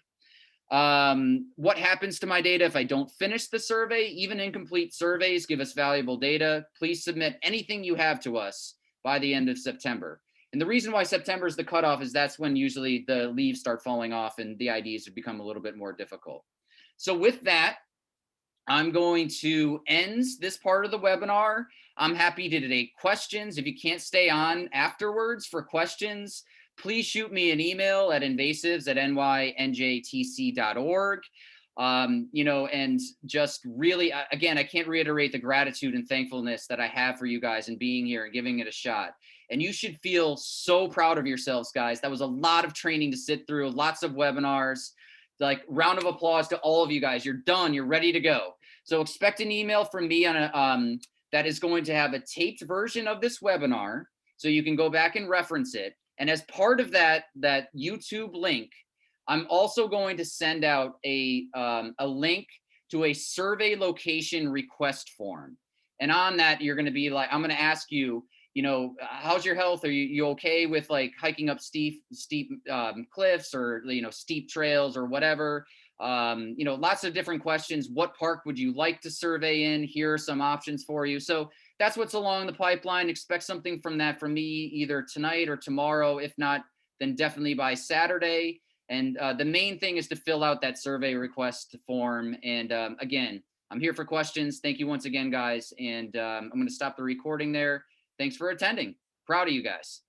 A: What happens to my data if I don't finish the survey? Even incomplete surveys give us valuable data. Please submit anything you have to us by the end of September. And the reason why September is the cutoff is that's when usually the leaves start falling off and the IDs have become a little bit more difficult. So with that, I'm going to end this part of the webinar. I'm happy to take questions. If you can't stay on afterwards for questions, please shoot me an email at invasives@nynjtc.org. And just really, again, I can't reiterate the gratitude and thankfulness that I have for you guys and being here and giving it a shot. And you should feel so proud of yourselves, guys. That was a lot of training to sit through, lots of webinars. Like, round of applause to all of you guys. You're done. You're ready to go. So expect an email from me on that is going to have a taped version of this webinar, so you can go back and reference it. And as part of that YouTube link, I'm also going to send out a link to a survey location request form. And on that, you're going to be like, I'm going to ask you, how's your health? Are you okay with like hiking up steep cliffs or, steep trails or whatever? Lots of different questions. What park would you like to survey in? Here are some options for you. So that's what's along the pipeline. Expect something from me either tonight or tomorrow. If not, then definitely by Saturday. And the main thing is to fill out that survey request form. And again, I'm here for questions. Thank you once again, guys. And I'm going to stop the recording there. Thanks for attending. Proud of you guys.